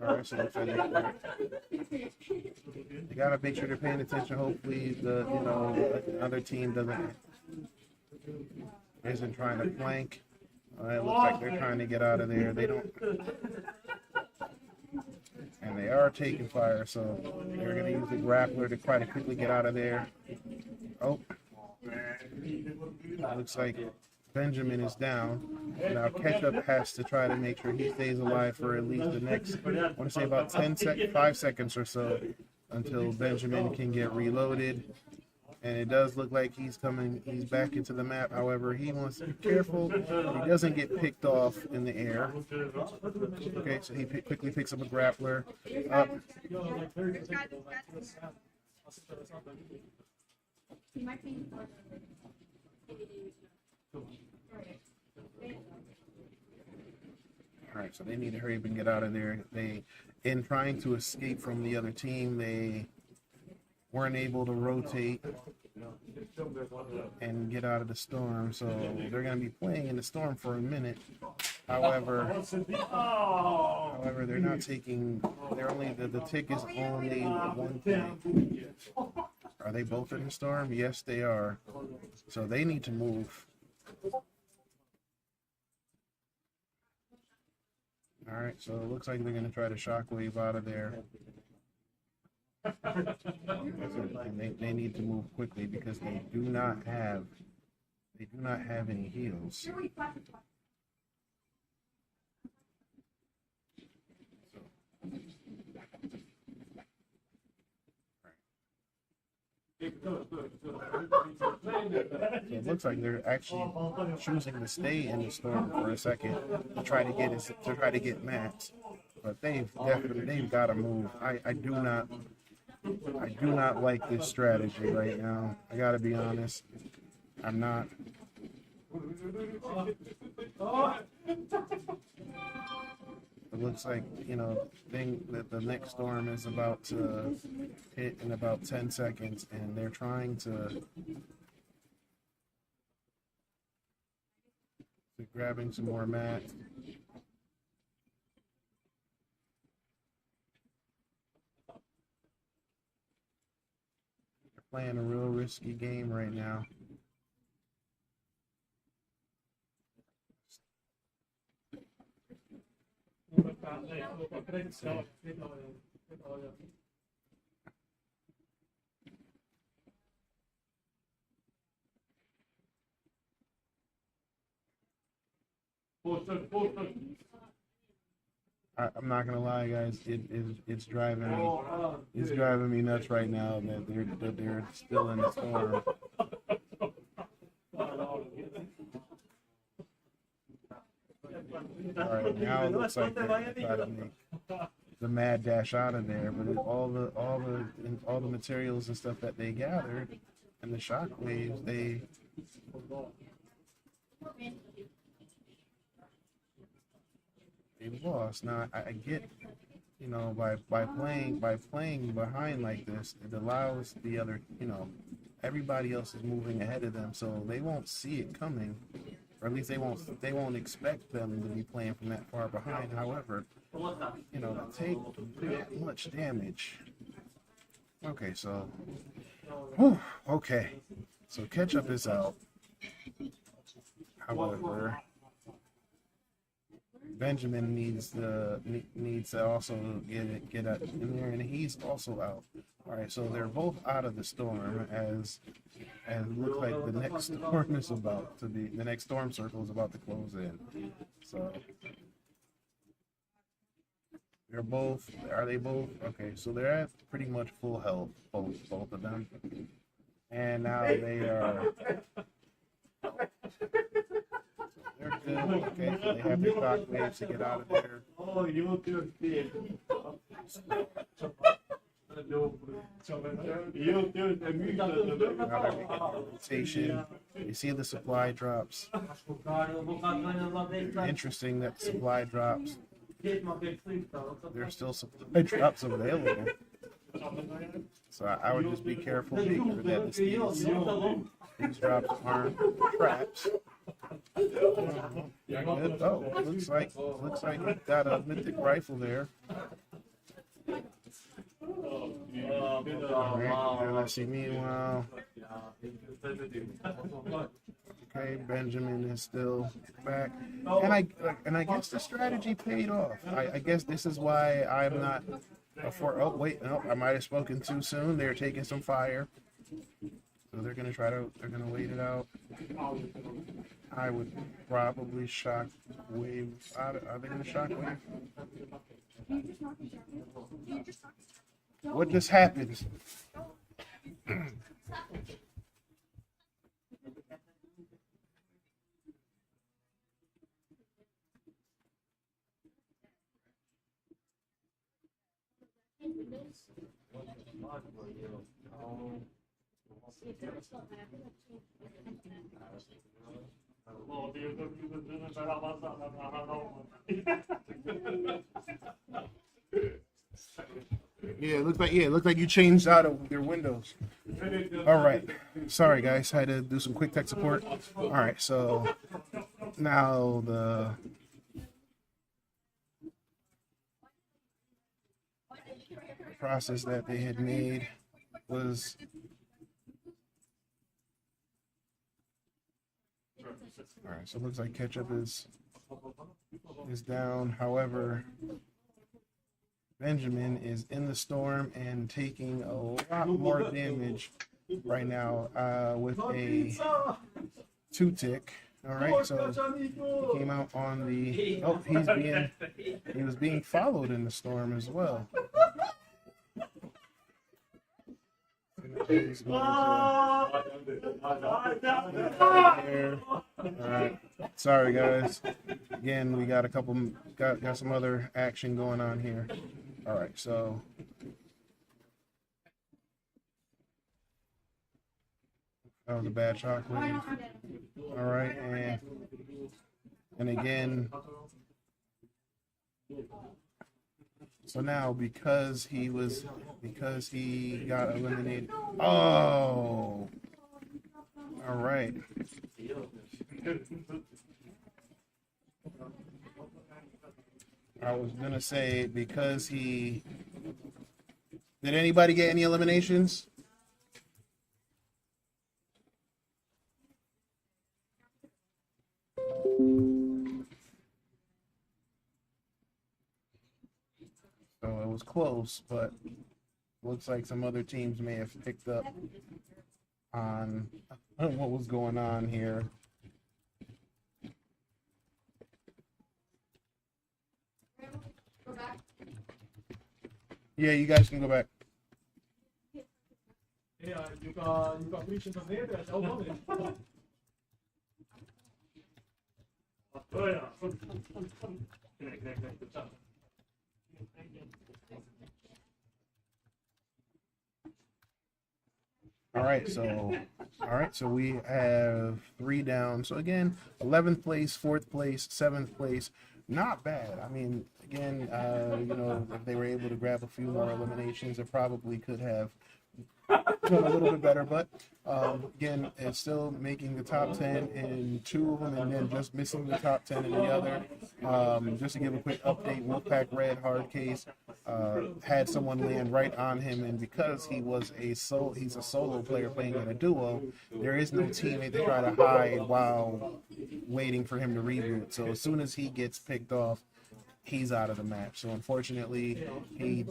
Alright, so looks like they gotta make sure they're paying attention. Hopefully the other team isn't trying to flank. It looks like they're trying to get out of there. And they are taking fire, so they're gonna use the grappler to try to quickly get out of there. Oh, looks like Benjamin is down. Now Ketchup has to try to make sure he stays alive for at least the next, I want to say about 5 seconds or so, until Benjamin can get reloaded. And it does look like he's back into the map. However, he wants to be careful he doesn't get picked off in the air. Okay, so he quickly picks up a grappler. Up. All right, so they need to hurry up and get out of there. In trying to escape from the other team, they weren't able to rotate and get out of the storm, so they're going to be playing in the storm for a minute. However, they're not taking. The tick is only 1 point. Are they both in the storm? Yes, they are. So they need to move. All right, so it looks like they're going to try to shockwave out of there. And they need to move quickly because they do not have any heals. So it looks like they're actually choosing to stay in the storm for a second to try to get Matt. but they've got to move. I do not like this strategy right now. I gotta be honest. I'm not. It looks like, you know, that the next storm is about to hit in about 10 seconds, and they're trying to grabbing some more mats. They're playing a real risky game right now. I'm not gonna lie, guys. It's driving me nuts right now that they're still in the storm. All right, now it looks like they're gonna try to make the mad dash out of there, but all the materials and stuff that they gathered and the shock waves, they lost. Now I get, you know, by playing behind like this, it allows the other, you know, everybody else is moving ahead of them, so they won't see it coming, or at least they won't expect them to be playing from that far behind. However, you know, to take that much damage. Okay, so, whew, okay, so Ketchup is out. However, Benjamin needs to also get up in there, and he's also out. All right, so they're both out of the storm, as it looks like the next storm is about to be, the next storm circle is about to close in. So are they both okay? So they're at pretty much full health, both of them, and now they are. They're good. Okay, so they have their shock waves to get out of there. Oh, you do it. Rotation. You see the supply drops. Interesting that supply drops. There's still supply drops available. So I would just be careful, make sure that these drops aren't traps. Yeah, good. Oh, looks like he got a mythic rifle there. Alright, and let's see, meanwhile. Okay, Benjamin is still back. And I guess the strategy paid off. I guess this is why I'm not oh wait, no, I might have spoken too soon. They're taking some fire. So they're gonna wait it out. I would probably shock wave out. Are they gonna shock wave? What just happened? Yeah, it looked like you changed out of your windows. All right, sorry guys, I had to do some quick tech support. All right, so now the process that they had made was all right. So it looks like Ketchup is down. However, Benjamin is in the storm and taking a lot more damage right now with a 2-tick. All right, so he came out on the. Oh, he was being followed in the storm as well. He's going to, there. All right, sorry guys. again, we got a couple, got some other action going on here. All right, so that was a bad shot. All right, and again, so now because he got eliminated. Oh, all right. I was gonna say because he did anybody get any eliminations? So it was close, but looks like some other teams may have picked up on what was going on here. Yeah, you guys can go back. Yeah, you got reached on there. That's all of it. Oh yeah. Connect. All right, so we have 3 down. So again, 11th place, 4th place, 7th place, not bad. I mean, again, if they were able to grab a few more eliminations, it probably could have done a little bit better. But again, it's still making the top 10 in 2 of them, and then just missing the top 10 in the other. Just to give a quick update, Wolfpack Red Hard Case had someone land right on him, and because he's a solo player playing in a duo, there is no teammate to try to hide while waiting for him to reboot. So as soon as he gets picked off, he's out of the match. So unfortunately, he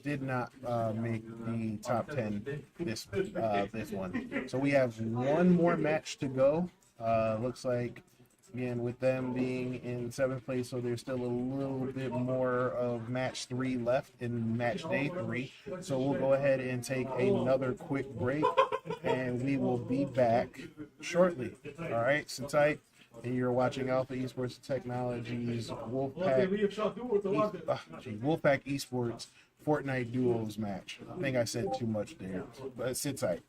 did not make the top 10 this one. So we have one more match to go. Looks like, again, with them being in 7th place, so there's still a little bit more of match 3 left in match day 3. So we'll go ahead and take another quick break, and we will be back shortly. All right, sit tight. And you're watching Alpha Esports Technology's Wolfpack Esports Fortnite Duos match. I think I said too much there, but sit tight.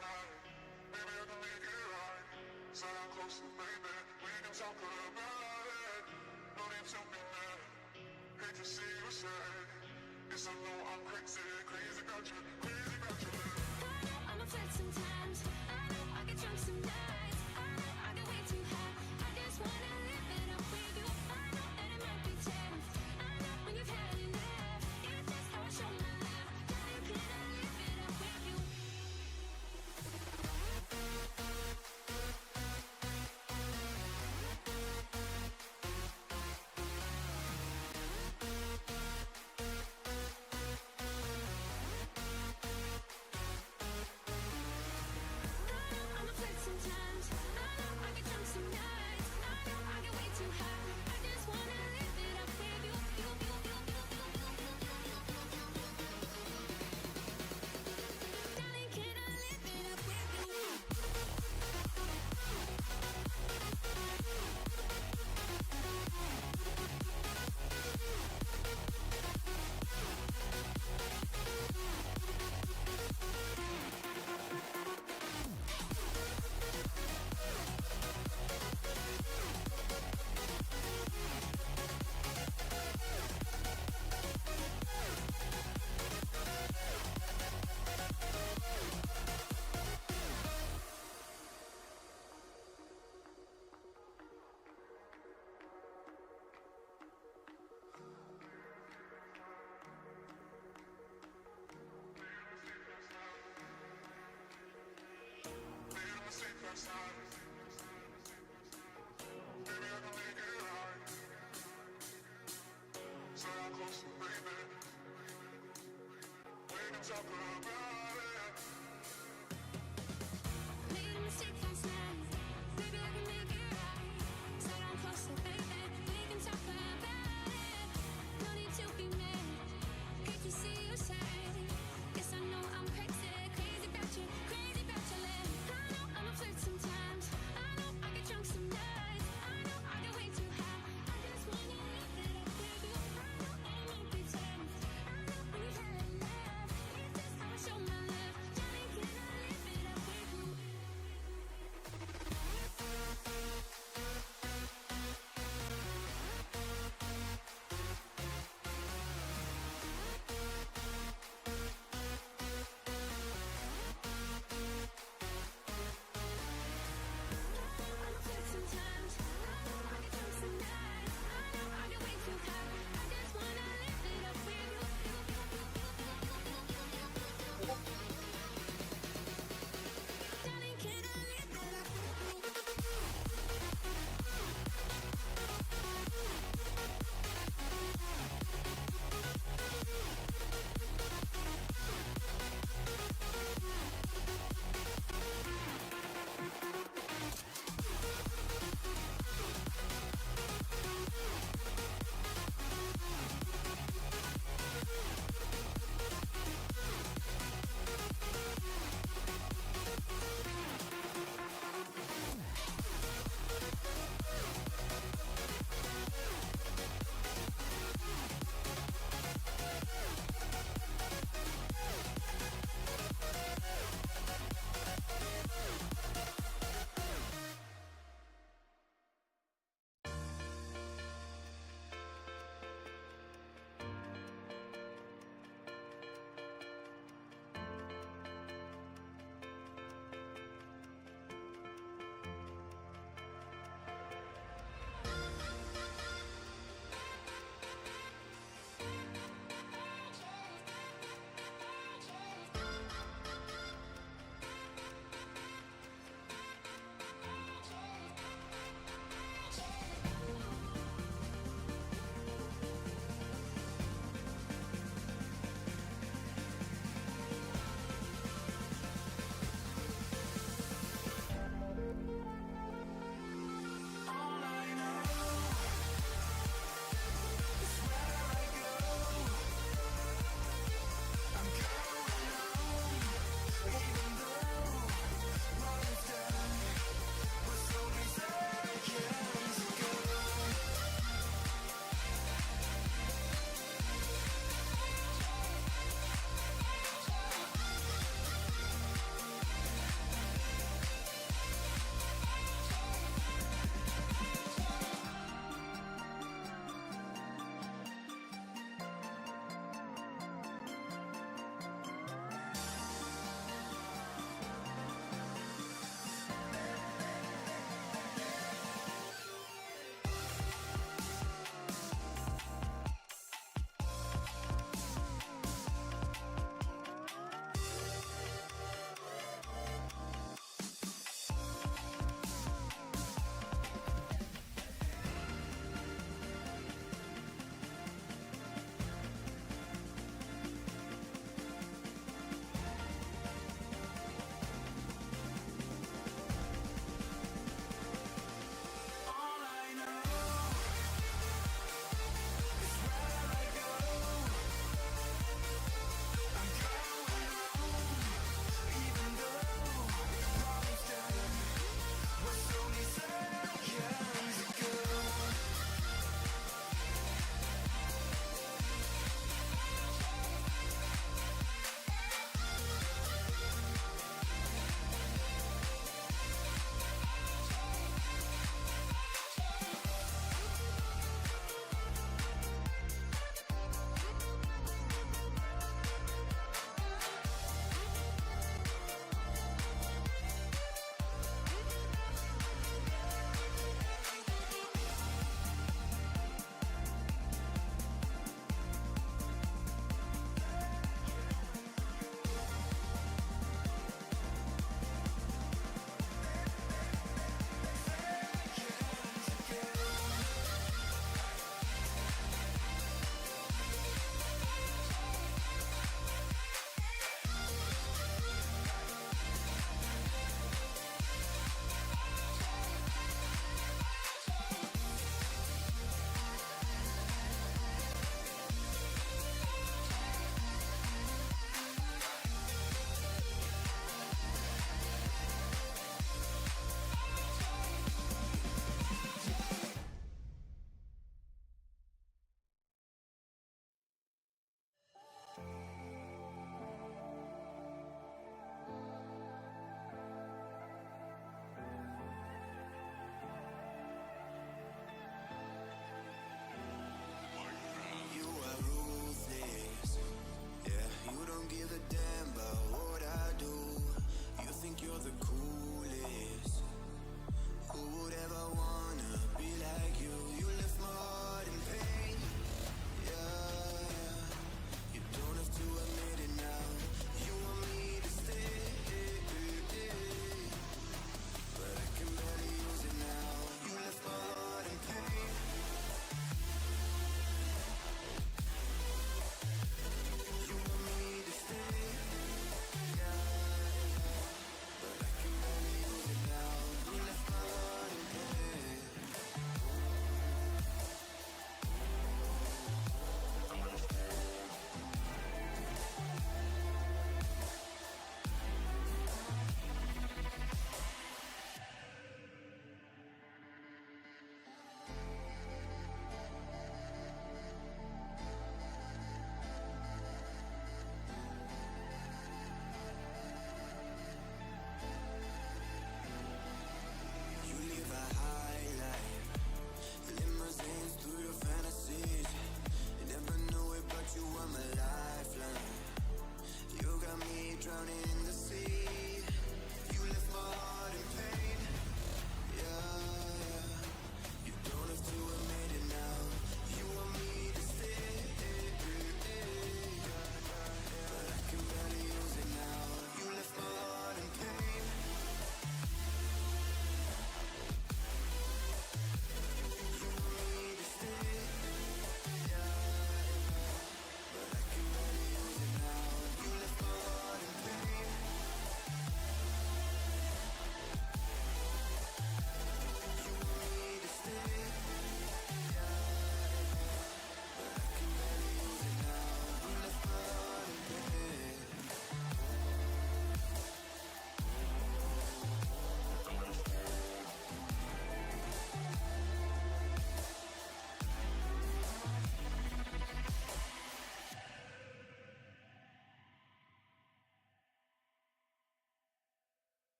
side. Maybe I can make it right. So I'm closer, baby. We can talk about it. No need to be mad. Hate to see you sad. Yes, I know I'm crazy, crazy about you, crazy about you. I know I'm a flirt sometimes. I know I get drunk some nights. I know I get way too high. I just wanna live it up with you. I know that it might be tense. I know when you've had enough. It's just how I show my love. Now you can't live it up with you. I'm a flirt sometimes. I know I get drunk some nights. I know I get way too high. I just wanna live it up with you. Darling, can I live it up with you? Made a mistake last night. Maybe I can make it right. So I'm closer, baby. We can talk about it. Made a mistake last night. Maybe I can make it right. So I'm closer, baby. We can talk about it. No need to be mad. Hate to see you sad. Guess I know I'm crazy, crazy about you, crazy about your lips. I know I'm a flirt sometimes.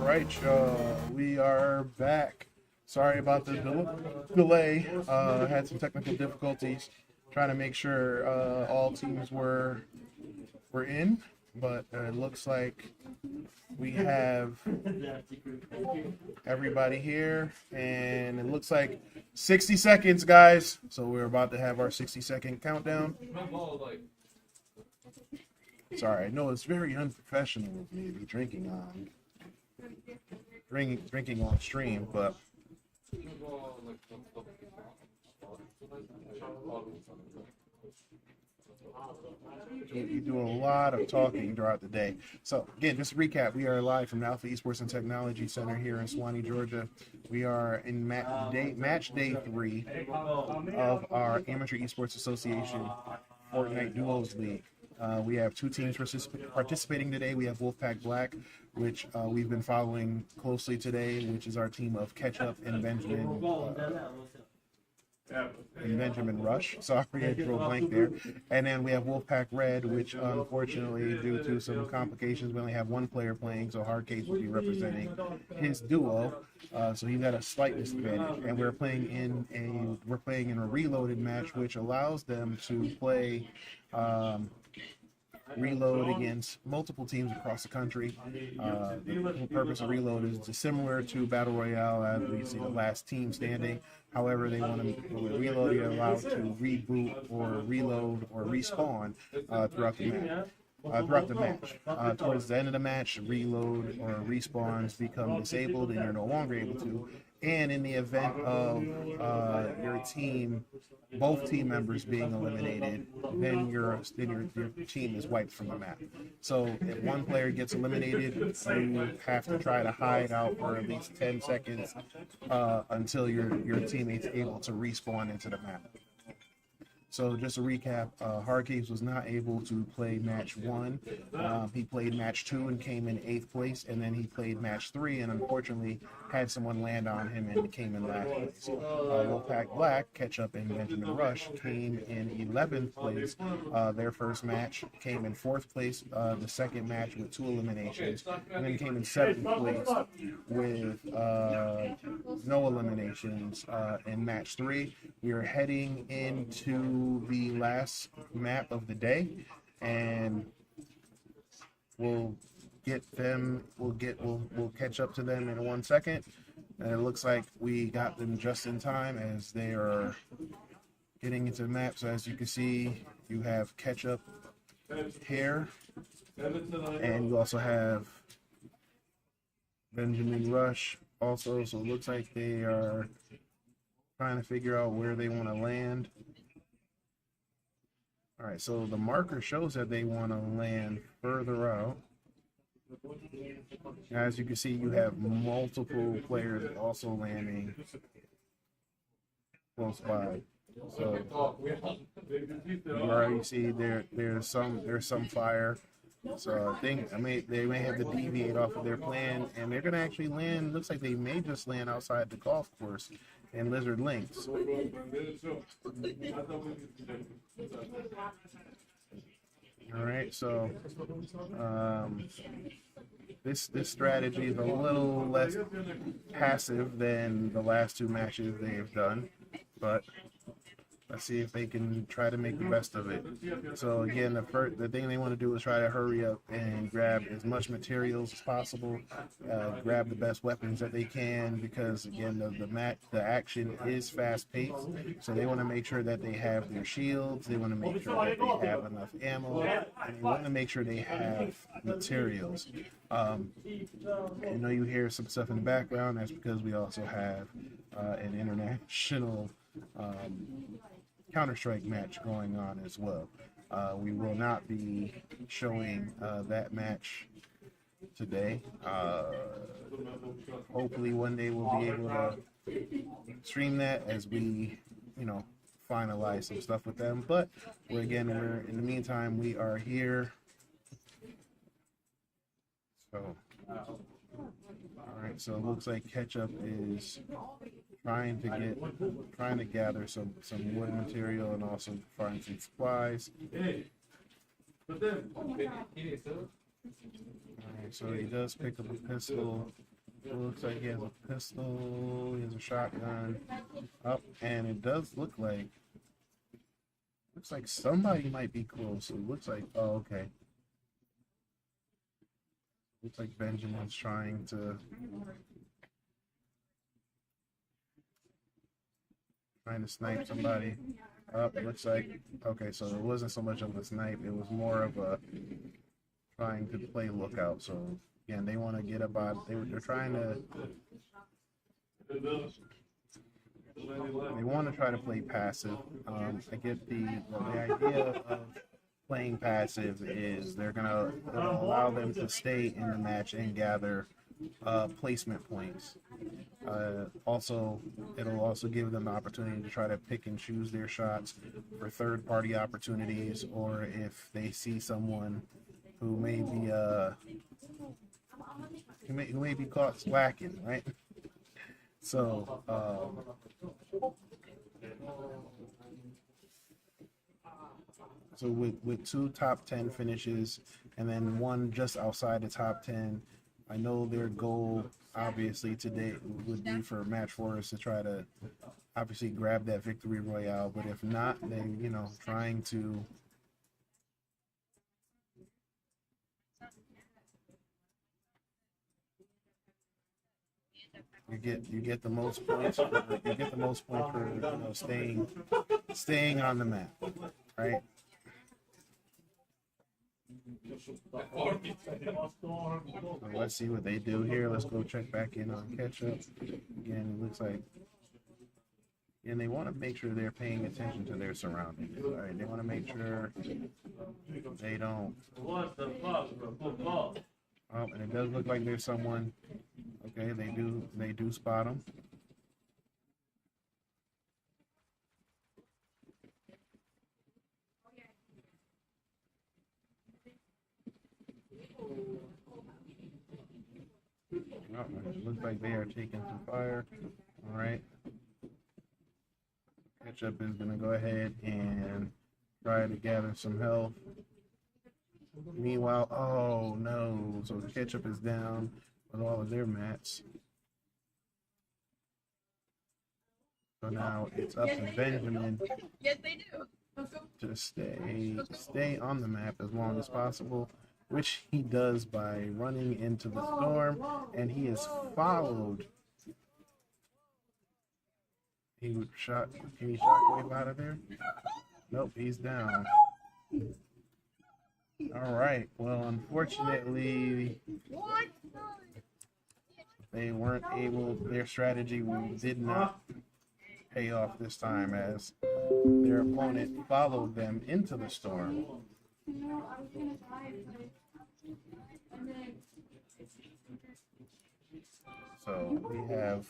right, y'all. We are back. Sorry about the delay. Had some technical difficulties trying to make sure all teams were in, but it looks like we have everybody here, and it looks like 60 seconds, guys. So we're about to have our 60-second countdown. Sorry, I know it's very unprofessional of me to be drinking on stream, but you do a lot of talking throughout the day. So again, just to recap, we are live from the Alpha Esports and Technology Center here in Suwanee, Georgia. We are in match day 3 of our Amateur Esports Association Fortnite Duos League. We have 2 teams participating today. We have Wolfpack Black, which we've been following closely today, which is our team of Ketchup and Benjamin Rush. Sorry, I drew a blank there. And then we have Wolfpack Red, which unfortunately, due to some complications, we only have 1 player playing, so Hardcase will be representing his duo. So he's at a slight disadvantage. And we're playing in a reloaded match, which allows them to play reload against multiple teams across the country. The purpose of reload is similar to Battle Royale, as we see the last team standing. However, they want to reload, you're allowed to reboot or reload or respawn throughout the match. Towards the end of the match, reload or respawns become disabled and you're no longer able to. And in the event of your both team members being eliminated, then your team is wiped from the map. So if one player gets eliminated, you have to try to hide out for at least 10 seconds until your teammate's able to respawn into the map. So just to recap, Hardcase was not able to play match 1. He played match 2 and came in 8th place, and then he played match 3 and unfortunately had someone land on him and came in last place. Wolfpack Black, Ketchup, and Benjamin Rush came in 11th place. Their first match came in 4th place, the second match with 2 eliminations, and then came in 7th place with no eliminations in match 3. We are heading into the last map of the day, and we'll catch up to them in 1 second. And it looks like we got them just in time as they are getting into the map. So as you can see, you have Ketchup here, and you also have Benjamin Rush also. So it looks like they are trying to figure out where they want to land. All right, so the marker shows that they want to land further out. As you can see, you have multiple players also landing close by. So you already see there's some fire. So they may have to deviate off of their plan, and they're gonna actually land. Looks like they may just land outside the golf course in Lizard Links. All right, so this strategy is a little less passive than the last 2 matches they have done, but let's see if they can try to make the best of it. So again, the thing they want to do is try to hurry up and grab as much materials as possible, grab the best weapons that they can, because again, the action is fast paced. So they want to make sure that they have their shields, they want to make sure that they have enough ammo, and they want to make sure they have materials. I know you hear some stuff in the background. That's because we also have an international Counter-Strike match going on as well. We will not be showing that match today. Hopefully one day we'll be able to stream that as we, finalize some stuff with them. But we're in the meantime, we are here. So, all right. So it looks like Ketchup is trying to gather some wood material and also find some supplies. Alright, so he does pick up a pistol It looks like he has a pistol, he has a shotgun. Up, and it does look like somebody might be close. It looks like, oh, okay. Looks like Benjamin's trying to snipe somebody. Up, it looks like, okay, so it wasn't so much of a snipe, it was more of a trying to play lookout. So again, they want to get about, they're trying to, they want to try to play passive. I get the idea of playing passive is they're gonna allow them to stay in the match and gather placement points. Also, it'll also give them the opportunity to try to pick and choose their shots for third-party opportunities, or if they see someone who may be who may be caught slacking, right? So so with two top 10 finishes and then one just outside the top 10, I know their goal obviously today would be for match 4 is to try to obviously grab that victory royale, but if not, then trying to you get the most points for staying on the map, right? So let's see what they do here. Let's go check back in on catch up. Again, it looks like, and they want to make sure they're paying attention to their surroundings. Right? They want to make sure they don't. Oh, and it does look like there's someone. Okay, they do spot him. Oh, it looks like they are taking some fire. All right. Ketchup is going to go ahead and try to gather some health. Meanwhile, oh no. So Ketchup is down with all of their mats. So now it's up to Benjamin to stay on the map as long as possible, which he does by running into the storm, and he is followed. Can he shockwave out of there? Nope, he's down. All right. Well, unfortunately, they weren't able. Their strategy did not pay off this time, as their opponent followed them into the storm. So we have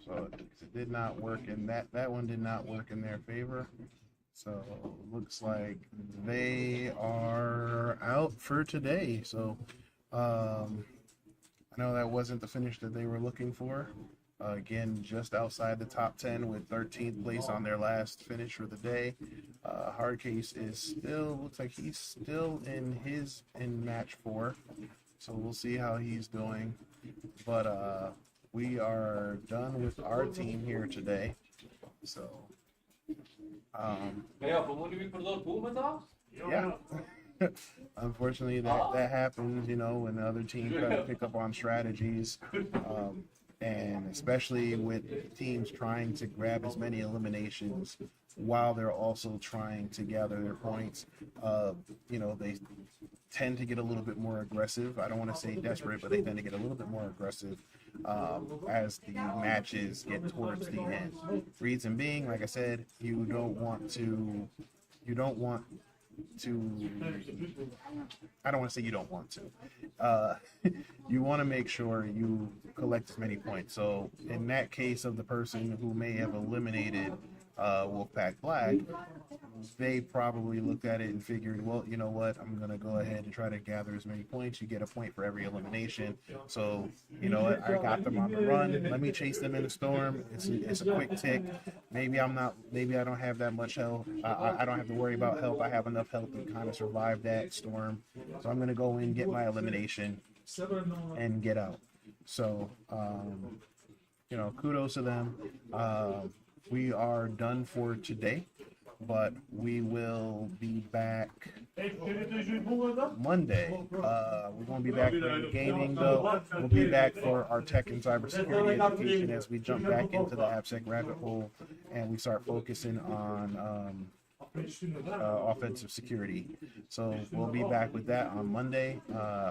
so it did not work, and that one did not work in their favor. So looks like they are out for today. So I know that wasn't the finish that they were looking for. Again, just outside the top 10 with 13th place on their last finish for the day. Hardcase is still, looks like he's still in match 4. So we'll see how he's doing. But we are done with our team here today. So yeah. Unfortunately, that happens, when the other team try to pick up on strategies, and especially with teams trying to grab as many eliminations while they're also trying to gather their points. They tend to get a little bit more aggressive. I don't want to say desperate, but they tend to get a little bit more aggressive as the matches get towards the end. Reason being, like I said, you don't want to I don't want to say you don't want to. You want to make sure you collect as many points. So in that case of the person who may have eliminated Wolfpack Black, they probably looked at it and figured, well, you know what, I'm gonna go ahead and try to gather as many points. You get a point for every elimination. So you know what, I got them on the run. Let me chase them in the storm. It's a quick tick. Maybe I don't have that much health. I don't have to worry about health. I have enough health to kind of survive that storm. So I'm gonna go in, get my elimination, and get out. So you know, kudos to them. We are done for today, but we will be back Monday. We're going to be back for gaming, though. We'll be back for our tech and cybersecurity education as we jump back into the AppSec rabbit hole and we start focusing on offensive security. So we'll be back with that on Monday.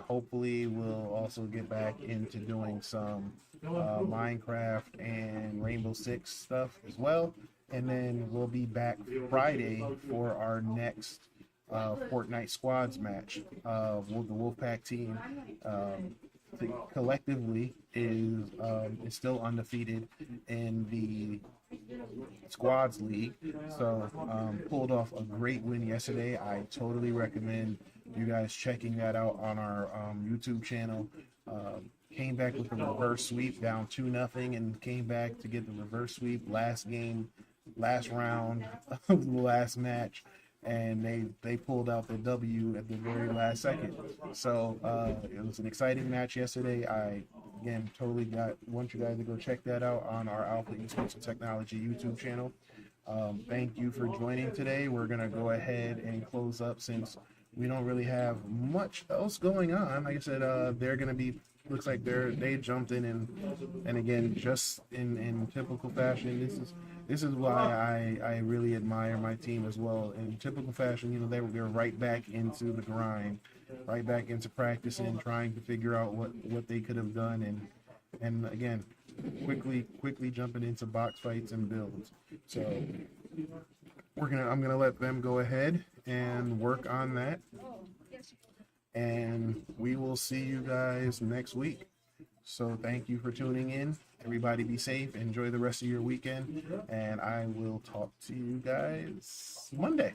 Hopefully, we'll also get back into doing some Minecraft and Rainbow Six stuff as well. And then we'll be back Friday for our next Fortnite squads match. The Wolfpack team collectively is still undefeated in the squads league. So pulled off a great win yesterday. I totally recommend you guys checking that out on our YouTube channel. Came back with a reverse sweep, down 2-0, and came back to get the reverse sweep last round of the last match, and they pulled out the W at the very last second. So it was an exciting match yesterday. I again totally want you guys to go check that out on our Alpha Esports Technology YouTube channel. Thank you for joining today. We're gonna go ahead and close up since we don't really have much else going on. Like I said, they're gonna be. Looks like they jumped in and again, just in typical fashion, this is why I really admire my team as well. In typical fashion, you know, they're right back into the grind, right back into practicing, trying to figure out what they could have done, and again, quickly jumping into box fights and builds. So I'm gonna let them go ahead and work on that. And we will see you guys next week. So thank you for tuning in. Everybody be safe. Enjoy the rest of your weekend. And I will talk to you guys Monday.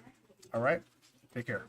All right. Take care.